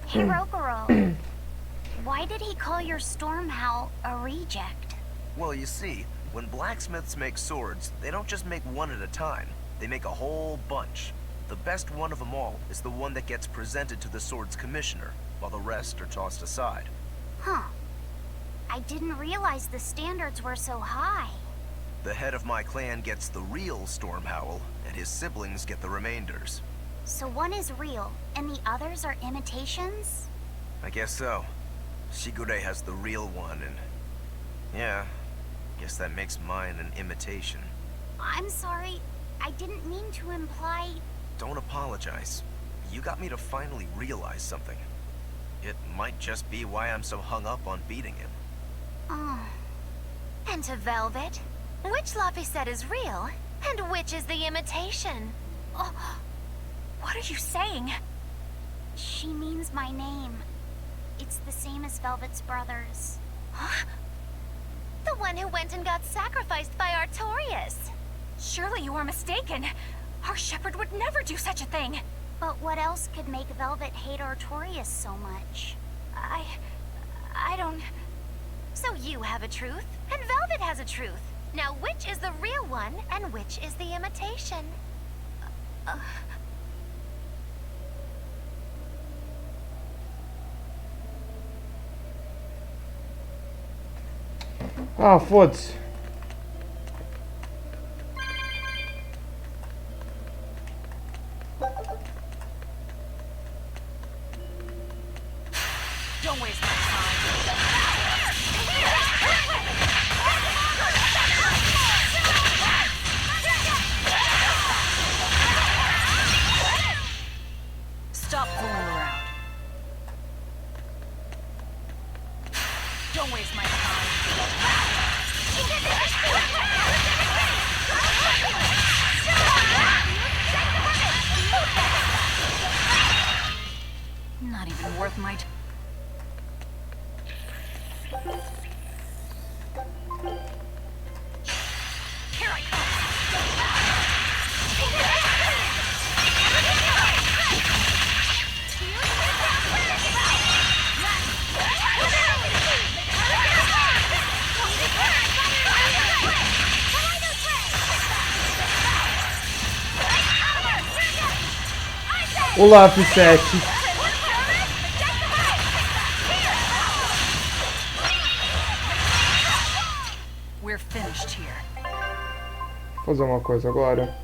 Hirokuro, why did he call your storm howl a reject? Well, you see, when blacksmiths make swords, they don't just make one at a time. They make a whole bunch. The best one of them all is the one that gets presented to the sword's commissioner, while the rest are tossed aside. Huh. I didn't realize the standards were so high. The head of my clan gets the real storm howl, and his siblings get the remainders. So one is real, and the others are imitations? I guess so. Shigure has the real one, and... yeah, guess that makes mine an imitation. I'm sorry, I didn't mean to imply... Don't apologize. You got me to finally realize something. It might just be why I'm so hung up on beating him. Oh. And to Velvet, which Laphicet is real, and which is the imitation? Oh, what are you saying? She means my name. It's the same as Velvet's brothers. Huh? The one who went and got sacrificed by Artorias. Surely you are mistaken. Our shepherd would never do such a thing. But what else could make Velvet hate Artorias so much? I don't... So you have a truth, and Velvet has a truth. Now which is the real one, and which is the imitation? Ah, foda-se. Don't waste my time. Olá, F7. We're finished here. Vou fazer uma coisa agora.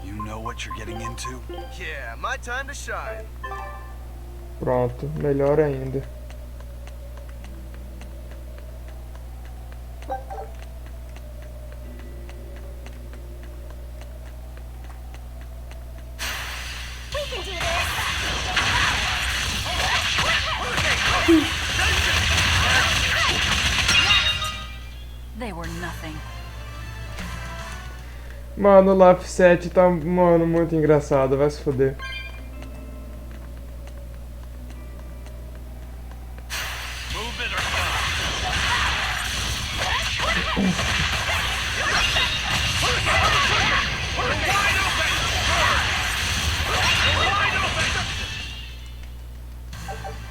You know what you're getting into? Yeah, my time to shine. Pronto, melhor ainda. We can do this. They were nothing. Mano, o Laf 7 tá, mano, muito engraçado. Vai se foder.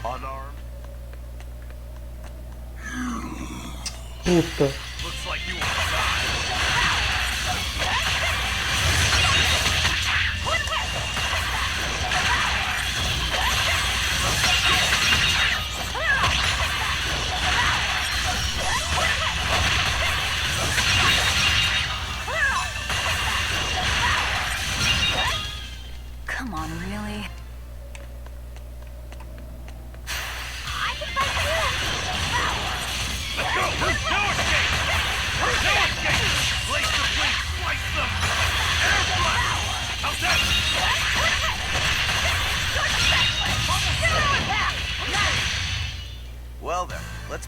Unarmed? Puta. Looks like you want to die. Come on, really? I can fight too. Let's go! No escape! No escape! Place the blink! Slice them! Air blast! How's that? Well then, let's...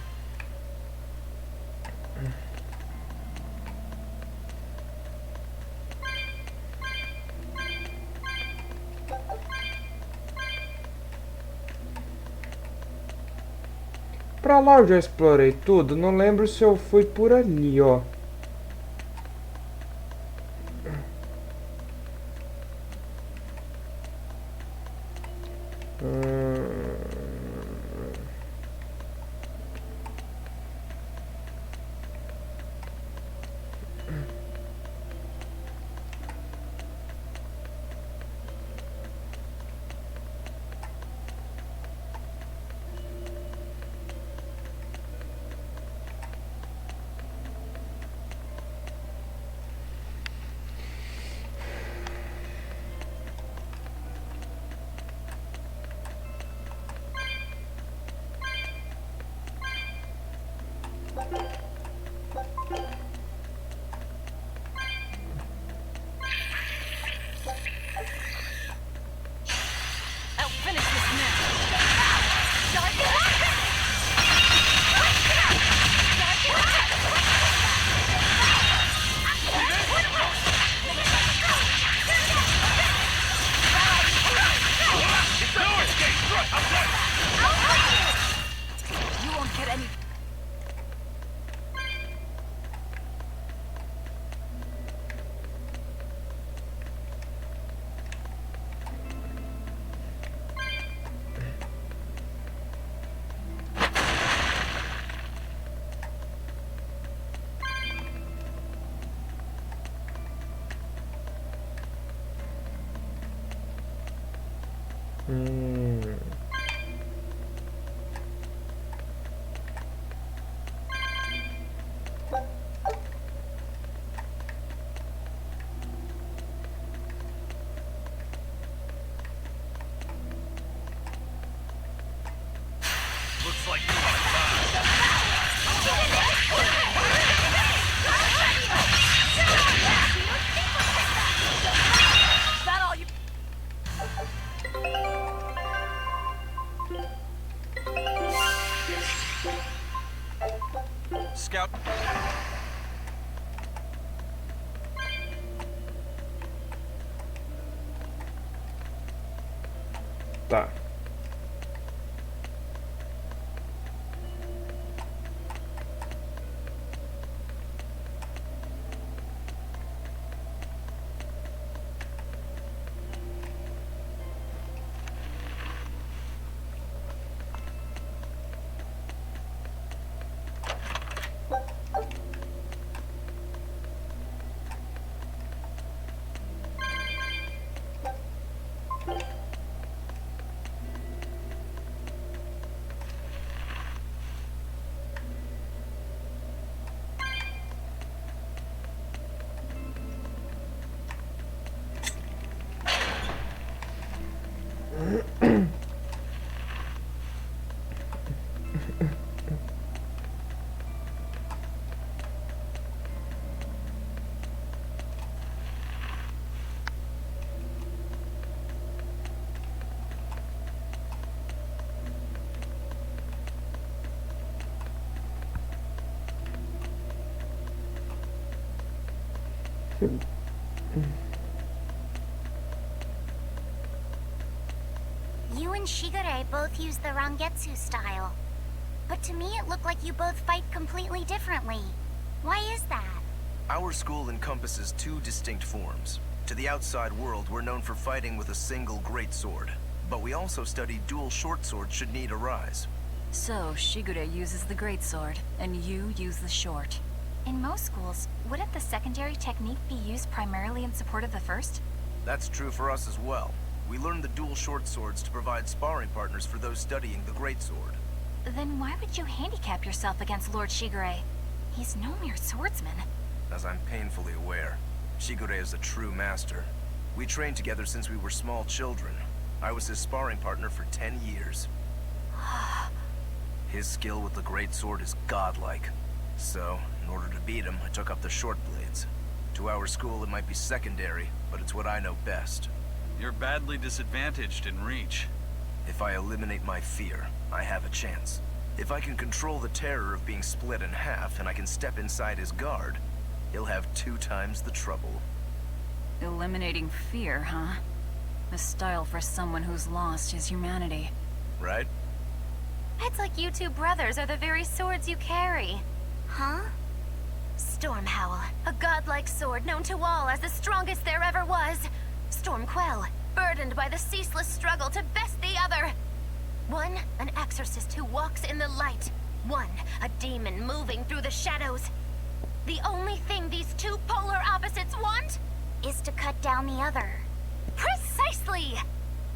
Pra lá eu já explorei tudo. Não lembro se eu fui por ali, ó. I'll finish this now. You won't get any. Looks like you want to die. Is that all you... Scout. Tá. You and Shigure both use the Rangetsu style. But to me it looked like you both fight completely differently. Why is that? Our school encompasses two distinct forms. To the outside world, we're known for fighting with a single greatsword. But we also study dual short swords should need arise. So, Shigure uses the greatsword, and you use the short. In most schools, wouldn't the secondary technique be used primarily in support of the first? That's true for us as well. We learned the dual short swords to provide sparring partners for those studying the greatsword. Then why would you handicap yourself against Lord Shigure? He's no mere swordsman. As I'm painfully aware, Shigure is a true master. We trained together since we were small children. I was his sparring partner for 10 years. His skill with the greatsword is godlike. So, in order to beat him, I took up the short blades. To our school, it might be secondary, but it's what I know best. You're badly disadvantaged in reach. If I eliminate my fear, I have a chance. If I can control the terror of being split in half and I can step inside his guard, he'll have 2 times the trouble. Eliminating fear, huh? A style for someone who's lost his humanity. Right? It's like you two brothers are the very swords you carry. Huh? Stormhowl, a godlike sword known to all as the strongest there ever was. Stormquell, burdened by the ceaseless struggle to best the other. One, an exorcist who walks in the light. One, a demon moving through the shadows. The only thing these two polar opposites want Is to cut down the other. Precisely!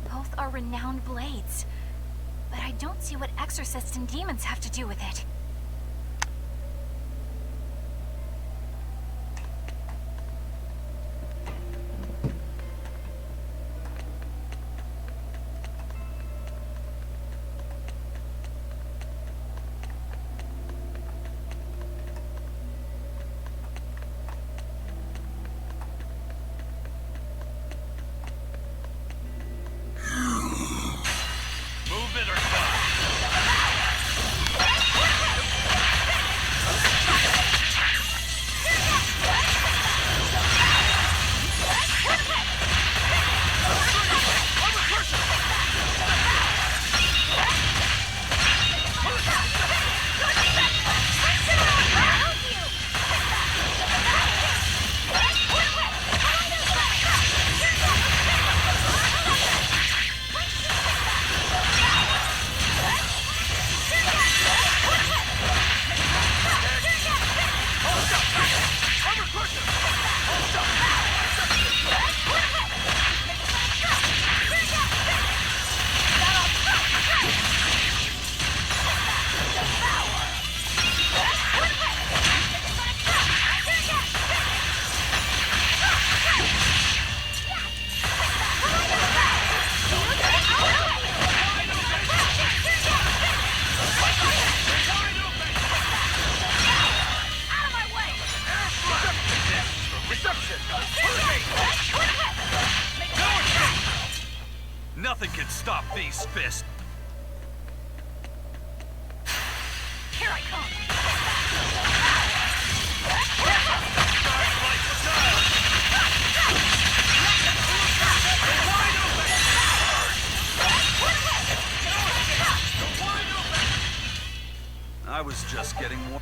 Both are renowned blades. But I don't see what exorcists and demons have to do with it. Move it or die. Nothing can stop these fists. Here I come! I was just getting warm.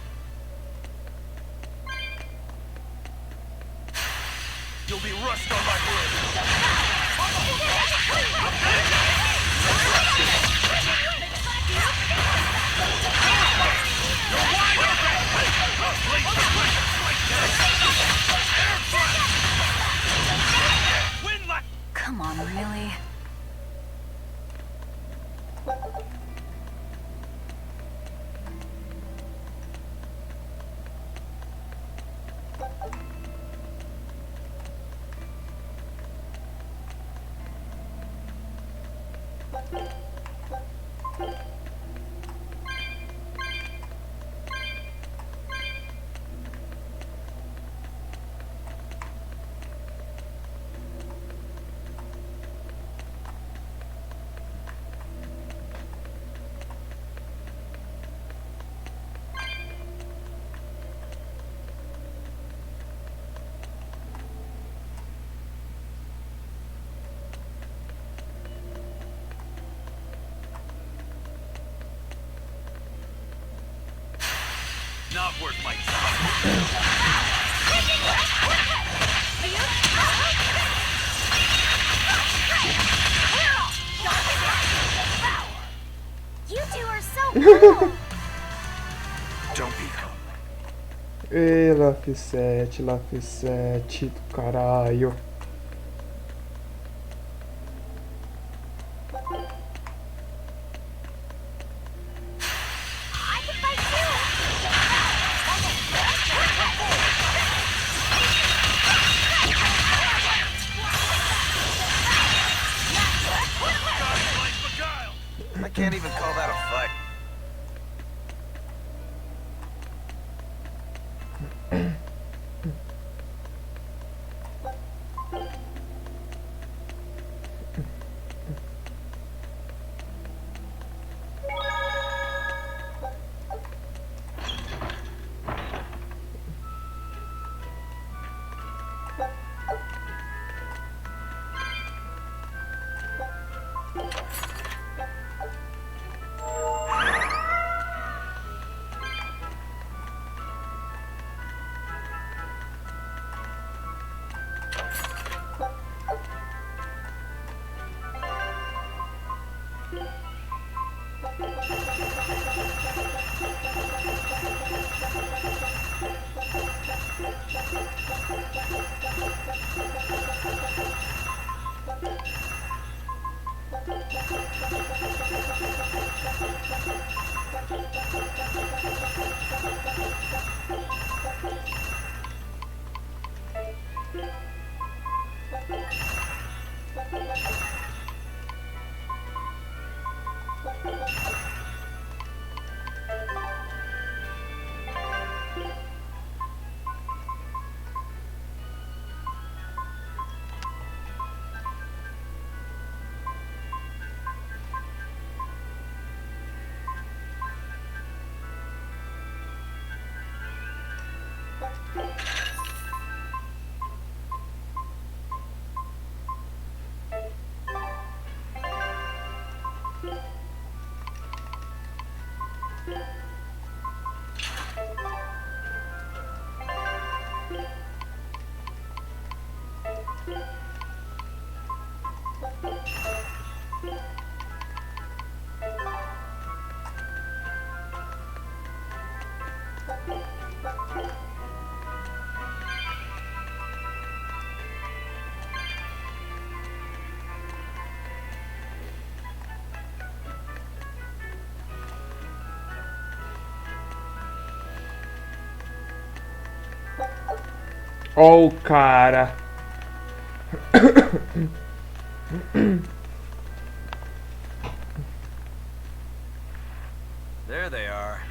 You'll be rust on my blade. Come on, really? awkward fight. You two are so cool. Don't be Ei, Laficete, Laficete do caralho. I can fight too. I can't even call that a fight. Ó o cara. There they are.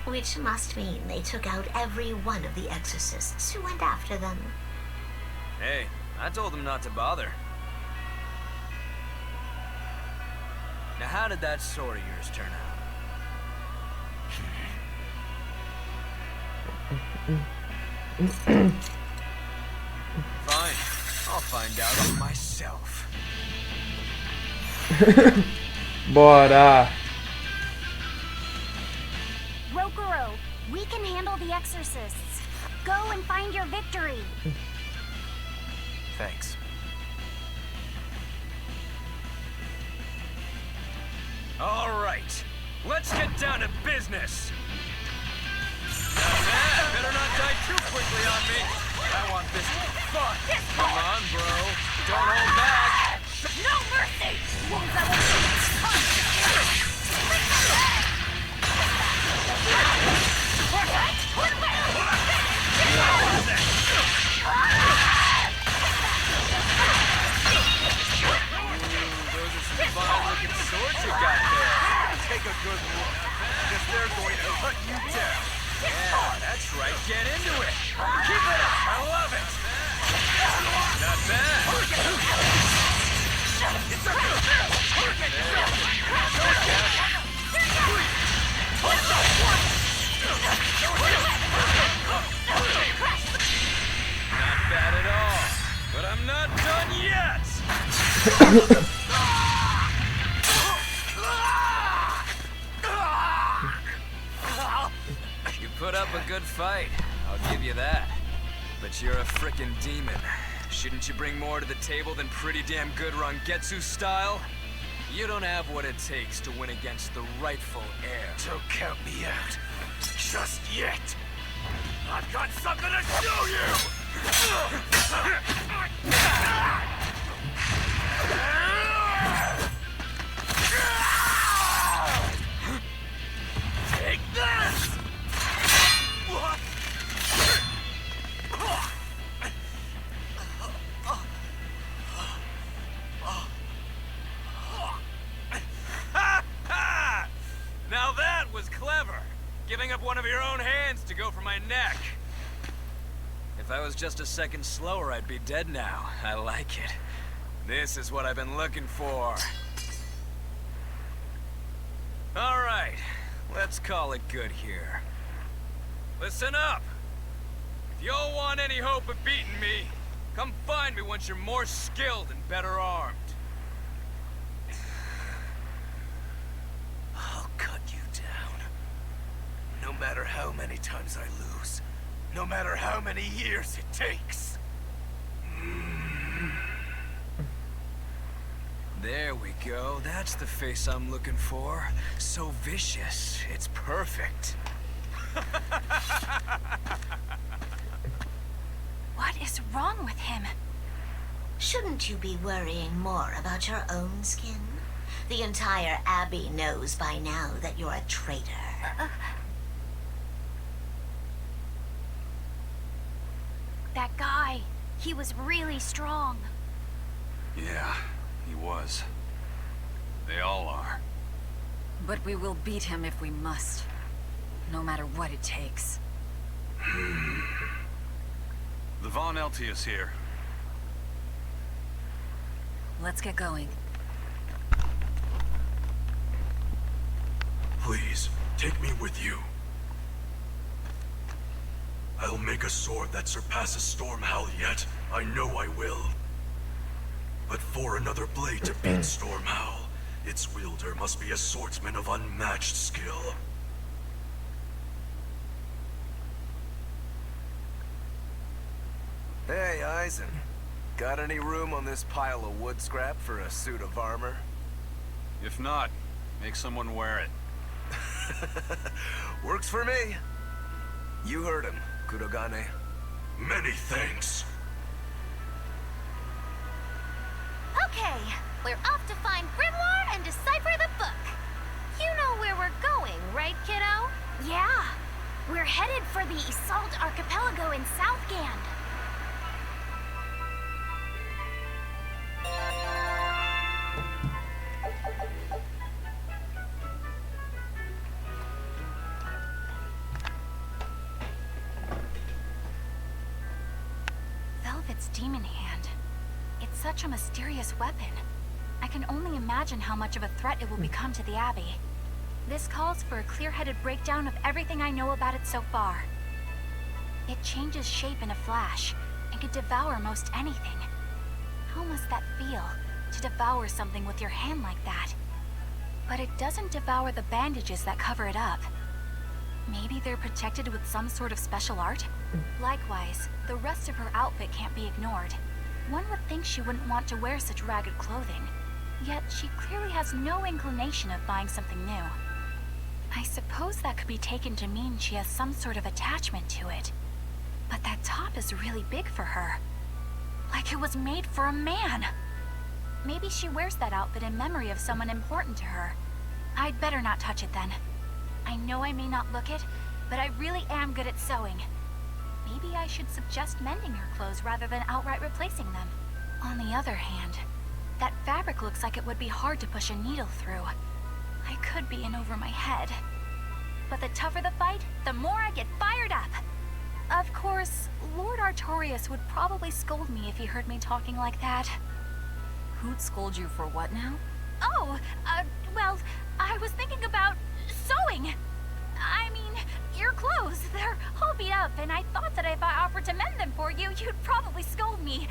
Which must mean they took out every one of the exorcists who went after them. Hey, I told them not to bother. Now how did that sword of yours turn out? Fine, I'll find out myself. Bora. Rokuro, we can handle the exorcists. Go and find your victory. Thanks. All right, let's get down to business. Not bad. Better not die too quickly on me. I want this to be fun. Come on, bro. Don't hold back. No mercy! Wounds that will Those are some fine-looking swords you got there. Take a good look, because they're going to cut you down. Yeah, that's right. Get into it. Keep it up. I love it. Not bad. Not bad at all. But I'm not done yet. fight, I'll give you that. But you're a frickin' demon. Shouldn't you bring more to the table than pretty damn good Rangetsu style? You don't have what it takes to win against the rightful heir. Don't count me out. Just yet. I've got something to show you! Take this! What? Now that was clever. Giving up one of your own hands to go for my neck. If I was just a second slower, I'd be dead now. I like it. This is what I've been looking for. Alright, let's call it good here. Listen up! If y'all want any hope of beating me, come find me once you're more skilled and better armed. I'll cut you down. No matter how many times I lose. No matter how many years it takes. There we go. That's the face I'm looking for. So vicious. It's perfect. What is wrong with him? Shouldn't you be worrying more about your own skin? The entire Abbey knows by now that you're a traitor. That guy, he was really strong. Yeah, he was. They all are. But we will beat him if we must. No matter what it takes. The Von Eltius here. Let's get going. Please, take me with you. I'll make a sword that surpasses Stormhowl yet. I know I will. But for another blade to beat Stormhowl, its wielder must be a swordsman of unmatched skill. Hey, Eisen. Got any room on this pile of wood scrap for a suit of armor? If not, make someone wear it. Works for me. You heard him, Kurogane. Many thanks. Okay, we're off to find Grimoire and decipher the book. You know where we're going, right, kiddo? Yeah. We're headed for the Isolde Archipelago in Southgand. Velvet's demon hand. It's such a mysterious weapon. I can only imagine how much of a threat it will become to the Abbey. This calls for a clear-headed breakdown of everything I know about it so far. It changes shape in a flash, and can devour most anything. How must that feel, to devour something with your hand like that? But it doesn't devour the bandages that cover it up. Maybe they're protected with some sort of special art? Likewise, the rest of her outfit can't be ignored. One would think she wouldn't want to wear such ragged clothing. Yet she clearly has no inclination of buying something new. I suppose that could be taken to mean she has some sort of attachment to it. But that top is really big for her. Like it was made for a man. Maybe she wears that outfit in memory of someone important to her. I'd better not touch it then. I know I may not look it, but I really am good at sewing. Maybe I should suggest mending her clothes rather than outright replacing them. On the other hand, that fabric looks like it would be hard to push a needle through. I could be in over my head. But the tougher the fight, the more I get fired up. Of course, Lord Artorias would probably scold me if he heard me talking like that. Who'd scold you for what now? Oh, well, I was thinking about sewing. I mean, your clothes, they're all beat up, and I thought that if I offered to mend them for you, you'd probably scold me.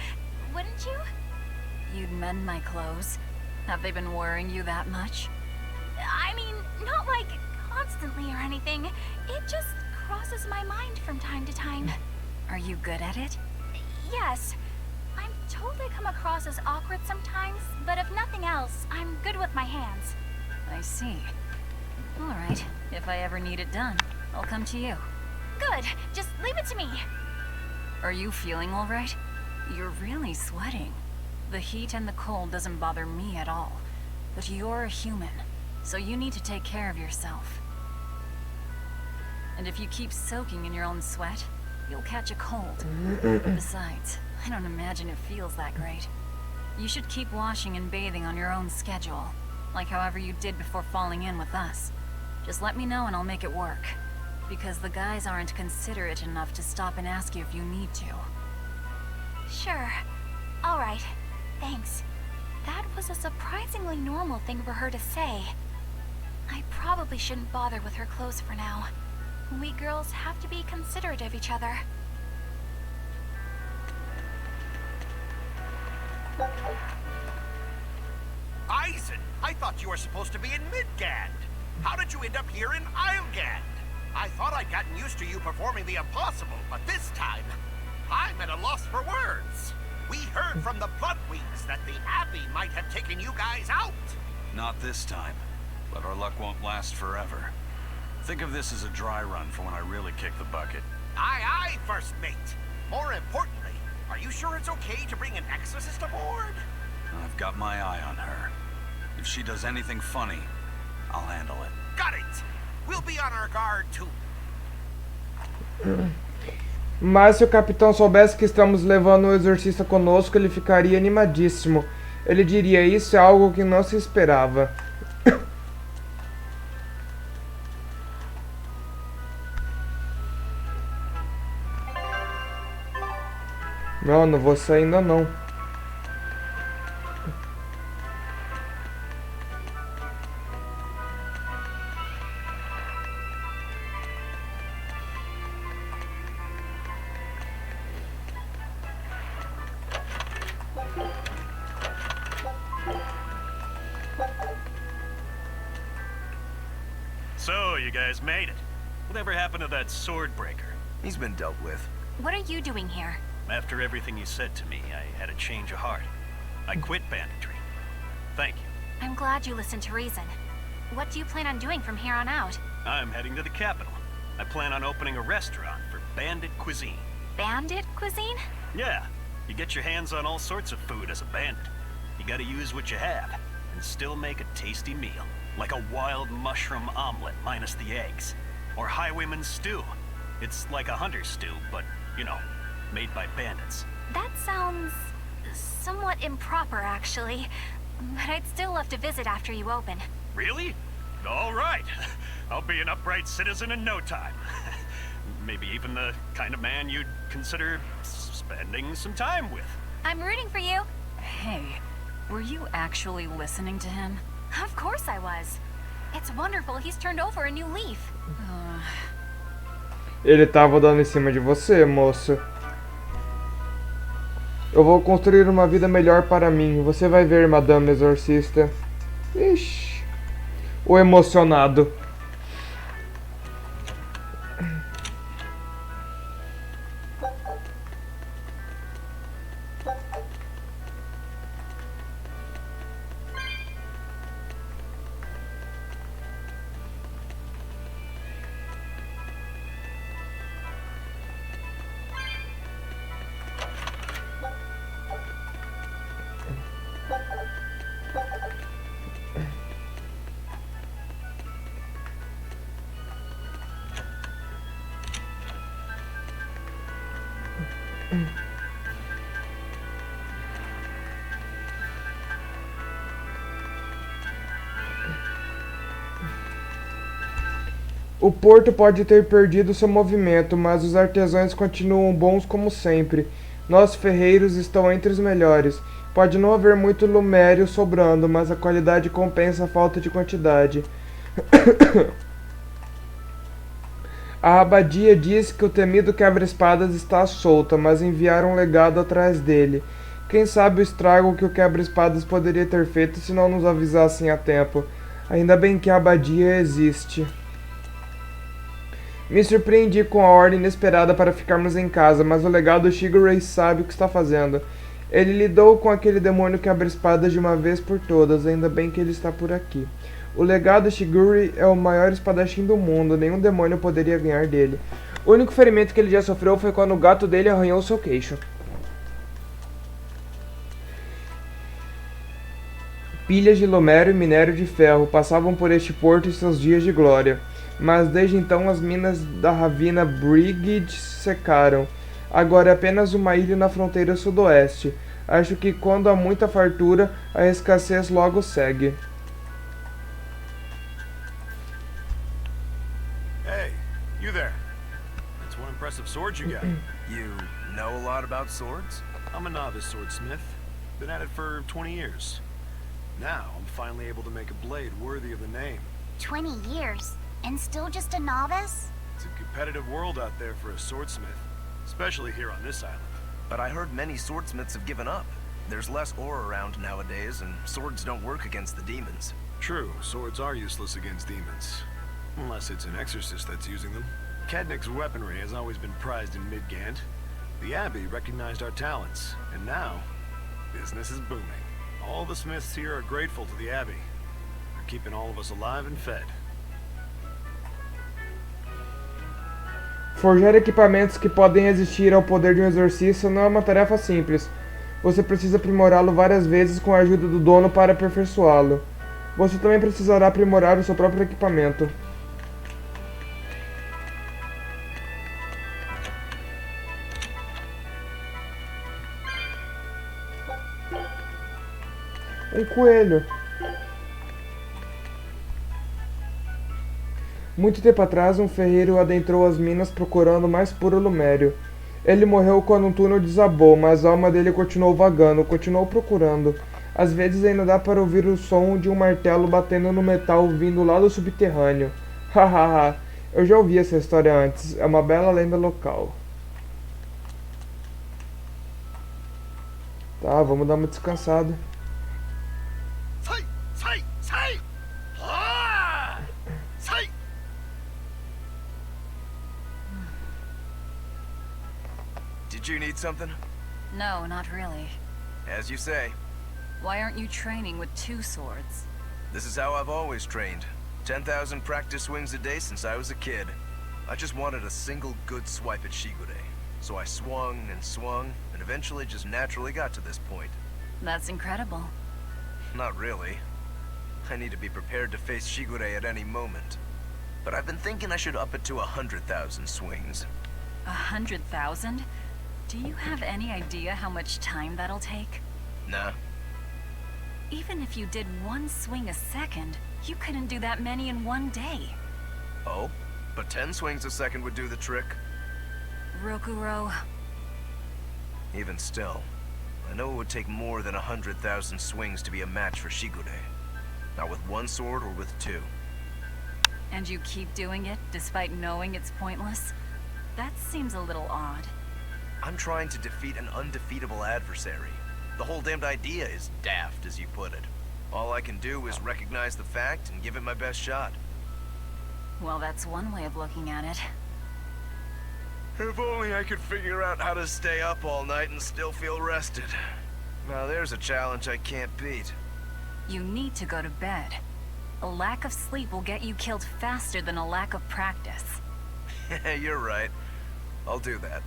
Wouldn't you? You'd mend my clothes? Have they been worrying you that much? I mean, not like constantly or anything. It just crosses my mind from time to time. Are you good at it? Yes. I'm told I come across as awkward sometimes, but if nothing else, I'm good with my hands. I see. Alright, if I ever need it done, I'll come to you. Good. Just leave it to me. Are you feeling alright? You're really sweating. The heat and the cold doesn't bother me at all. But you're a human, so you need to take care of yourself. And if you keep soaking in your own sweat, you'll catch a cold. Besides, I don't imagine it feels that great. You should keep washing and bathing on your own schedule, like however you did before falling in with us. Just let me know and I'll make it work. Because the guys aren't considerate enough to stop and ask you if you need to. Sure. All right. Thanks. That was a surprisingly normal thing for her to say. I probably shouldn't bother with her clothes for now. We girls have to be considerate of each other. Eisen, I thought you were supposed to be in Midgand. How did you end up here in Islegand? I thought I'd gotten used to you performing the impossible, but this time, I'm at a loss for words. We heard from the Bloodwings that the Abbey might have taken you guys out. Not this time, but our luck won't last forever. Think of this as a dry run for when I really kick the bucket. Aye, aye, First Mate. More importantly, are you sure it's okay to bring an exorcist aboard? I've got my eye on her. If she does anything funny, I'll handle it. Got it! We'll be on our guard, too. Mas se o capitão soubesse que estamos levando o exorcista conosco, ele ficaria animadíssimo. Ele diria: isso é algo que não se esperava. Não vou sair ainda não. So, you guys made it. Whatever happened to that sword breaker? He's been dealt with. What are you doing here? After everything you said to me, I had a change of heart. I quit banditry. Thank you. I'm glad you listened to reason. What do you plan on doing from here on out? I'm heading to the capital. I plan on opening a restaurant for bandit cuisine. Bandit cuisine? Yeah, you get your hands on all sorts of food as a bandit. You gotta use what you have, and still make a tasty meal. Like a wild mushroom omelet minus the eggs. Or highwayman's stew. It's like a hunter's stew, but, you know, made by bandits. That sounds somewhat improper, actually. But I'd still love to visit after you open. Really? All right. I'll be an upright citizen in no time. Maybe even the kind of man you'd consider spending some time with. I'm rooting for you. Hey, were you actually listening to him? Of course I was. It's wonderful he's turned over a new leaf. Ele tava dando em cima de você, moço. Eu vou construir uma vida melhor para mim. Você vai ver, Madame Exorcista. Ixi. O emocionado. O porto pode ter perdido seu movimento, mas os artesãos continuam bons como sempre. Nossos ferreiros estão entre os melhores. Pode não haver muito lumério sobrando, mas a qualidade compensa a falta de quantidade. A abadia diz que o temido quebra-espadas está solta, mas enviaram um legado atrás dele. Quem sabe o estrago que o quebra-espadas poderia ter feito se não nos avisassem a tempo. Ainda bem que a abadia existe. Me surpreendi com a ordem inesperada para ficarmos em casa, mas o legado Shigure sabe o que está fazendo. Ele lidou com aquele demônio que abre espadas de uma vez por todas, ainda bem que ele está por aqui. O legado Shigure é o maior espadachim do mundo, nenhum demônio poderia ganhar dele. O único ferimento que ele já sofreu foi quando o gato dele arranhou seu queixo. Pilhas de lumério e minério de ferro passavam por este porto em seus dias de glória, mas desde então as minas da Ravina Brigid secaram. Agora é apenas uma ilha na fronteira sudoeste. Acho que quando há muita fartura, a escassez logo segue. Hey, you there. That's one impressive sword you got. You know a lot about swords? I'm a novice swordsmith. Been at it for 20 years. Now, I'm finally able to make a blade worthy of the name. 20 years? And still just a novice? It's a competitive world out there for a swordsmith, especially here on this island. But I heard many swordsmiths have given up. There's less ore around nowadays, and swords don't work against the demons. True, swords are useless against demons. Unless it's an exorcist that's using them. Kadnik's weaponry has always been prized in Midgand. The Abbey recognized our talents, and now, business is booming. All the smiths here are grateful to the Abbey. They're keeping all of us alive and fed. Forjar equipamentos que podem resistir ao poder de um exorcista não é uma tarefa simples. Você precisa aprimorá-lo várias vezes com a ajuda do dono para aperfeiçoá-lo. Você também precisará aprimorar o seu próprio equipamento. Um coelho. Muito tempo atrás, um ferreiro adentrou as minas procurando o mais puro lumério. Ele morreu quando um túnel desabou, mas a alma dele continuou vagando, continuou procurando. Às vezes ainda dá para ouvir o som de um martelo batendo no metal vindo lá do subterrâneo. Hahaha, eu já ouvi essa história antes, é uma bela lenda local. Tá, vamos dar uma descansada. Did you need something? No, not really. As you say. Why aren't you training with 2 swords? This is how I've always trained. 10,000 practice swings a day since I was a kid. I just wanted a single good swipe at Shigure. So I swung, and eventually just naturally got to this point. That's incredible. Not really. I need to be prepared to face Shigure at any moment. But I've been thinking I should up it to 100,000 swings. 100,000? Do you have any idea how much time that'll take? Nah. Even if you did 1 swing a second, you couldn't do that many in 1 day. Oh? But 10 swings a second would do the trick? Rokuro. Even still, I know it would take more than 100,000 swings to be a match for Shigure. Not with 1 sword or with 2. And you keep doing it, despite knowing it's pointless? That seems a little odd. I'm trying to defeat an undefeatable adversary. The whole damned idea is daft, as you put it. All I can do is recognize the fact and give it my best shot. Well, that's one way of looking at it. If only I could figure out how to stay up all night and still feel rested. Now there's a challenge I can't beat. You need to go to bed. A lack of sleep will get you killed faster than a lack of practice. You're right. I'll do that.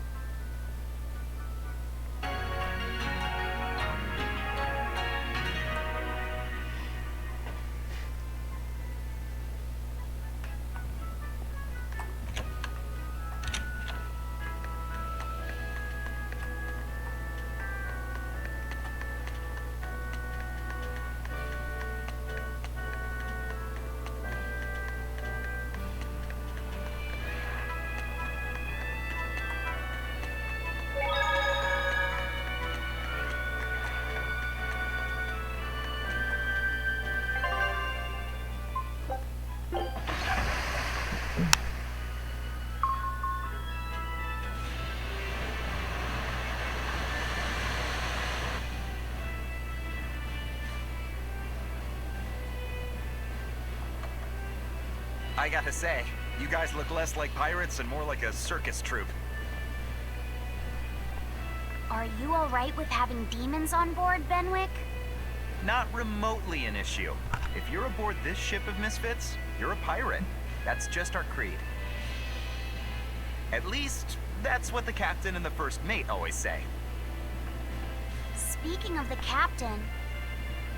I gotta say, You guys look less like pirates and more like a circus troupe. Are you alright with having demons on board, Benwick? Not remotely an issue. If you're aboard this ship of misfits, you're a pirate. That's just our creed. At least, that's what the captain and the first mate always say. Speaking of the captain,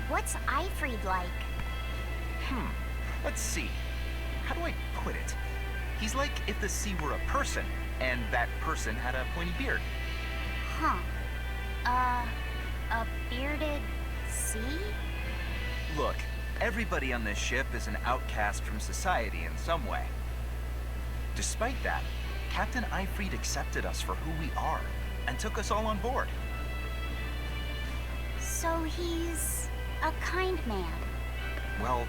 what's Ifried like? Let's see. How do I put it? He's like if the sea were a person, and that person had a pointy beard. Huh. A bearded sea? Look, everybody on this ship is an outcast from society in some way. Despite that, Captain Ifried accepted us for who we are, and took us all on board. So he's a kind man. Well,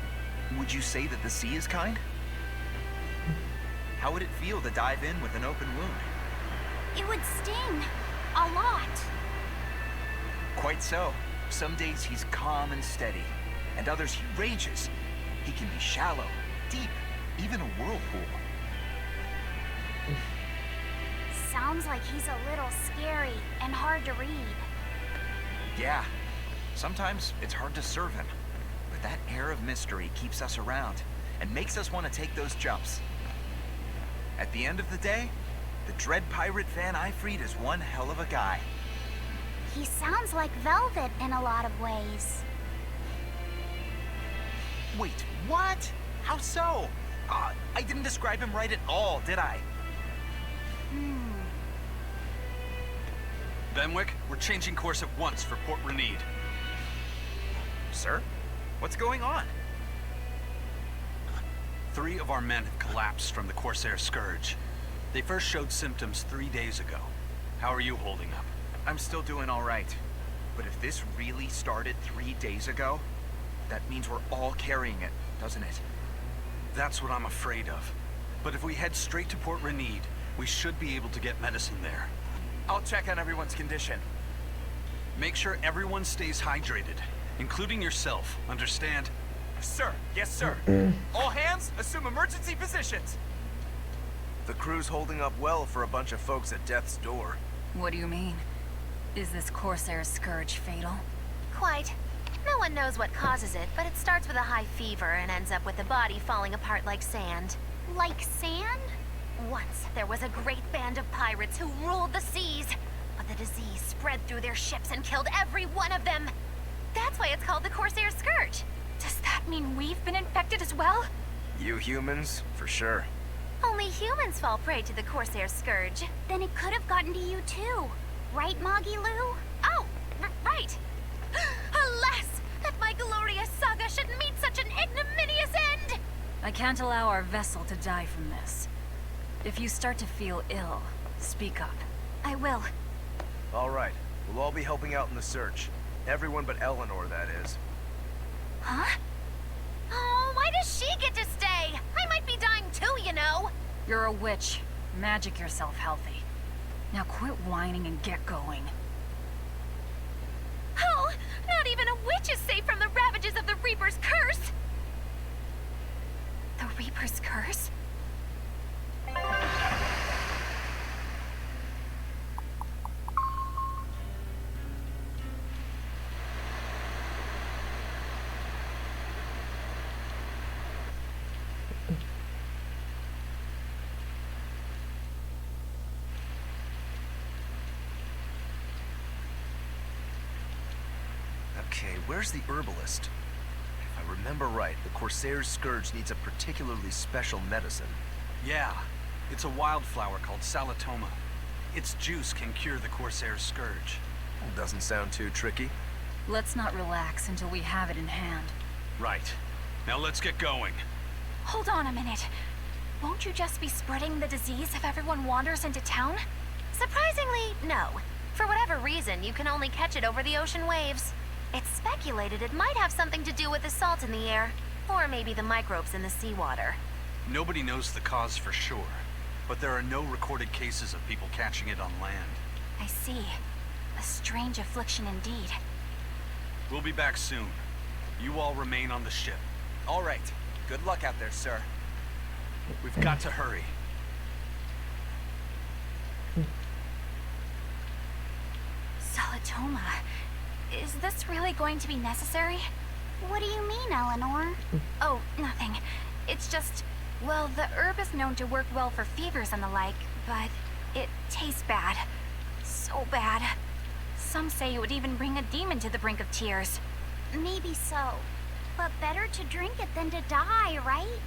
would you say that the sea is kind? How would it feel to dive in with an open wound? It would sting. A lot. Quite so. Some days he's calm and steady, and others he rages. He can be shallow, deep, even a whirlpool. Sounds like he's a little scary and hard to read. Yeah. Sometimes it's hard to serve him, but that air of mystery keeps us around and makes us want to take those jumps. At the end of the day, the dread pirate Van Ifried is one hell of a guy. He sounds like Velvet in a lot of ways. Wait, what? How so? I didn't describe him right at all, did I? Benwick, we're changing course at once for Port Renede. Sir? What's going on? 3 of our men have collapsed from the Corsair Scourge. They first showed symptoms 3 days ago. How are you holding up? I'm still doing all right. But if this really started 3 days ago, that means we're all carrying it, doesn't it? That's what I'm afraid of. But if we head straight to Port Renede, we should be able to get medicine there. I'll check on everyone's condition. Make sure everyone stays hydrated, including yourself, understand? Sir, yes sir. All hands, assume emergency positions. The crew's holding up well for a bunch of folks at death's door. What do you mean? Is this Corsair Scourge fatal? Quite. No one knows what causes it, but it starts with a high fever and ends up with the body falling apart like sand. Like sand? Once, there was a great band of pirates who ruled the seas, but the disease spread through their ships and killed every one of them. That's why it's called the Corsair Scourge. Does that mean we've been infected as well? You humans, for sure. Only humans fall prey to the Corsair Scourge. Then it could have gotten to you too. Right, Moggy Lou? Oh, right. Alas, that my glorious saga should meet such an ignominious end! I can't allow our vessel to die from this. If you start to feel ill, speak up. I will. All right, we'll all be helping out in the search. Everyone but Eleanor, that is. Huh? Oh, why does she get to stay? I might be dying too, you know. You're a witch. Magic yourself healthy. Now quit whining and get going. Oh, not even a witch is safe from the ravages of the Reaper's curse! The Reaper's curse? Okay, where's the herbalist? If I remember right, the Corsair's Scourge needs a particularly special medicine. Yeah, it's a wildflower called Salatoma. Its juice can cure the Corsair's Scourge. Doesn't sound too tricky. Let's not relax until we have it in hand. Right. Now let's get going. Hold on a minute. Won't you just be spreading the disease if everyone wanders into town? Surprisingly, no. For whatever reason, you can only catch it over the ocean waves. It's speculated it might have something to do with the salt in the air, or maybe the microbes in the seawater. Nobody knows the cause for sure, but there are no recorded cases of people catching it on land. I see. A strange affliction indeed. We'll be back soon. You all remain on the ship. All right. Good luck out there, sir. We've got to hurry. Salatoma, is this really going to be necessary? What do you mean, Eleanor? Oh, nothing. It's just, well, the herb is known to work well for fevers and the like, but it tastes bad. So bad. Some say it would even bring a demon to the brink of tears. Maybe so. But better to drink it than to die, right?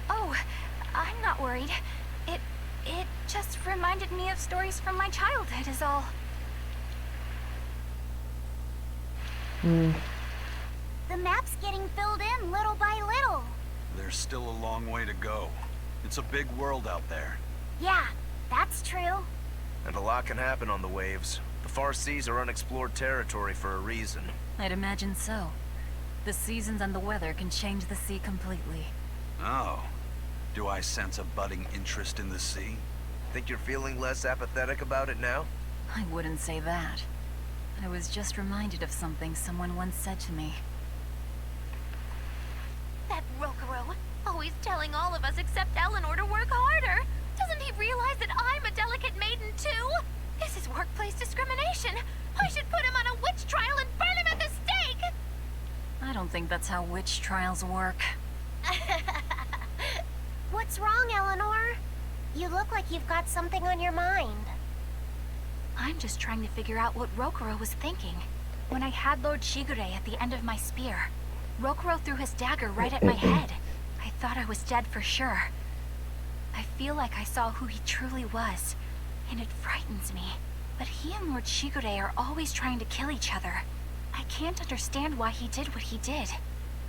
Oh, I'm not worried. It just reminded me of stories from my childhood is all. The map's getting filled in little by little. There's still a long way to go. It's a big world out there. Yeah, that's true. And a lot can happen on the waves. The far seas are unexplored territory for a reason. I'd imagine so. The seasons and the weather can change the sea completely. Oh. Do I sense a budding interest in the sea? Think you're feeling less apathetic about it now? I wouldn't say that. I was just reminded of something someone once said to me. That Rokuro, always telling all of us except Eleanor to work harder. Doesn't he realize that I'm a delicate maiden too? This is workplace discrimination. I should put him on a witch trial and burn him at the stake! I don't think that's how witch trials work. What's wrong, Eleanor? You look like you've got something on your mind. I'm just trying to figure out what Rokuro was thinking. When I had Lord Shigure at the end of my spear, Rokuro threw his dagger right at my head. I thought I was dead for sure. I feel like I saw who he truly was, and it frightens me. But he and Lord Shigure are always trying to kill each other. I can't understand why he did what he did.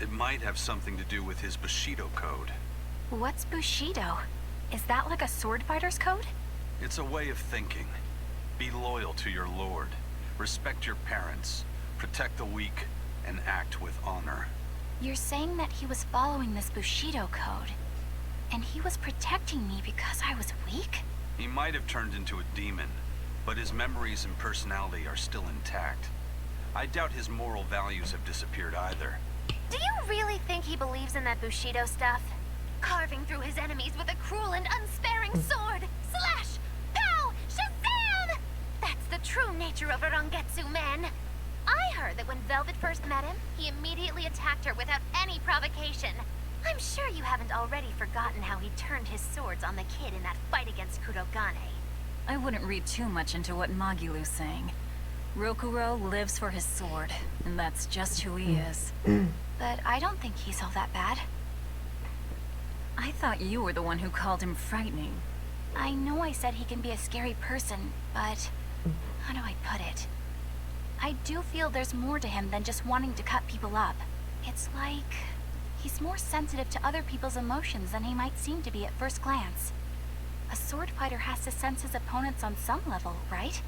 It might have something to do with his Bushido code. What's Bushido? Is that like a sword fighter's code? It's a way of thinking. Be loyal to your lord. Respect your parents. Protect the weak. And act with honor. You're saying that he was following this Bushido code, and he was protecting me because I was weak? He might have turned into a demon, but his memories and personality are still intact. I doubt his moral values have disappeared either. Do you really think he believes in that Bushido stuff? Carving through his enemies with a cruel and unsparing sword! Slash! Pow! Shazam! That's the true nature of a Rangetsu man! I heard that when Velvet first met him, he immediately attacked her without any provocation. I'm sure you haven't already forgotten how he turned his swords on the kid in that fight against Kurogane. I wouldn't read too much into what Magilu's saying. Rokuro lives for his sword, and that's just who he is. But I don't think he's all that bad. I thought you were the one who called him frightening. I know I said he can be a scary person, but how do I put it? I do feel there's more to him than just wanting to cut people up. It's like he's more sensitive to other people's emotions than he might seem to be at first glance. A sword fighter has to sense his opponents on some level, right?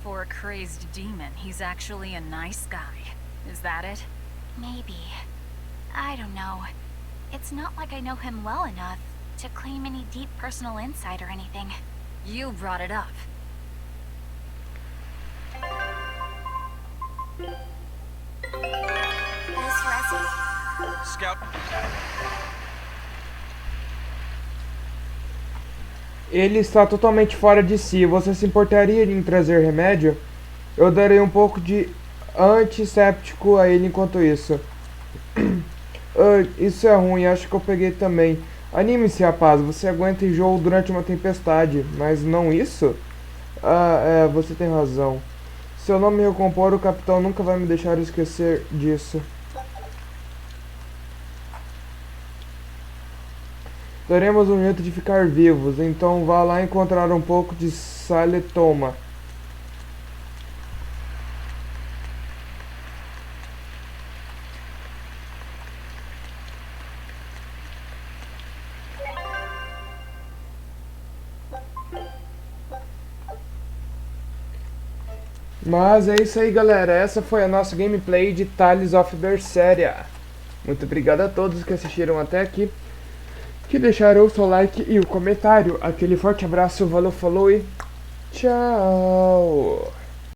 For a crazed demon, he's actually a nice guy. Is that it? Maybe. I don't know. It's not like I know him well enough to claim any deep personal insight or anything. You brought it up. Miss Resi? Scout. Ele está totalmente fora de si. Você se importaria em trazer remédio? Eu darei um pouco de antisséptico a ele enquanto isso. Isso é ruim, acho que eu peguei também. Anime-se, rapaz, você aguenta enjoo durante uma tempestade, mas não isso? Você tem razão. Se eu não me recompor, o capitão nunca vai me deixar esquecer disso. Teremos um jeito de ficar vivos, então vá lá encontrar um pouco de Saletoma. Mas é isso aí, galera. Essa foi a nossa gameplay de Tales of Berseria. Muito obrigado a todos que assistiram até aqui, que deixaram o seu like e o comentário. Aquele forte abraço, valeu, falou e tchau!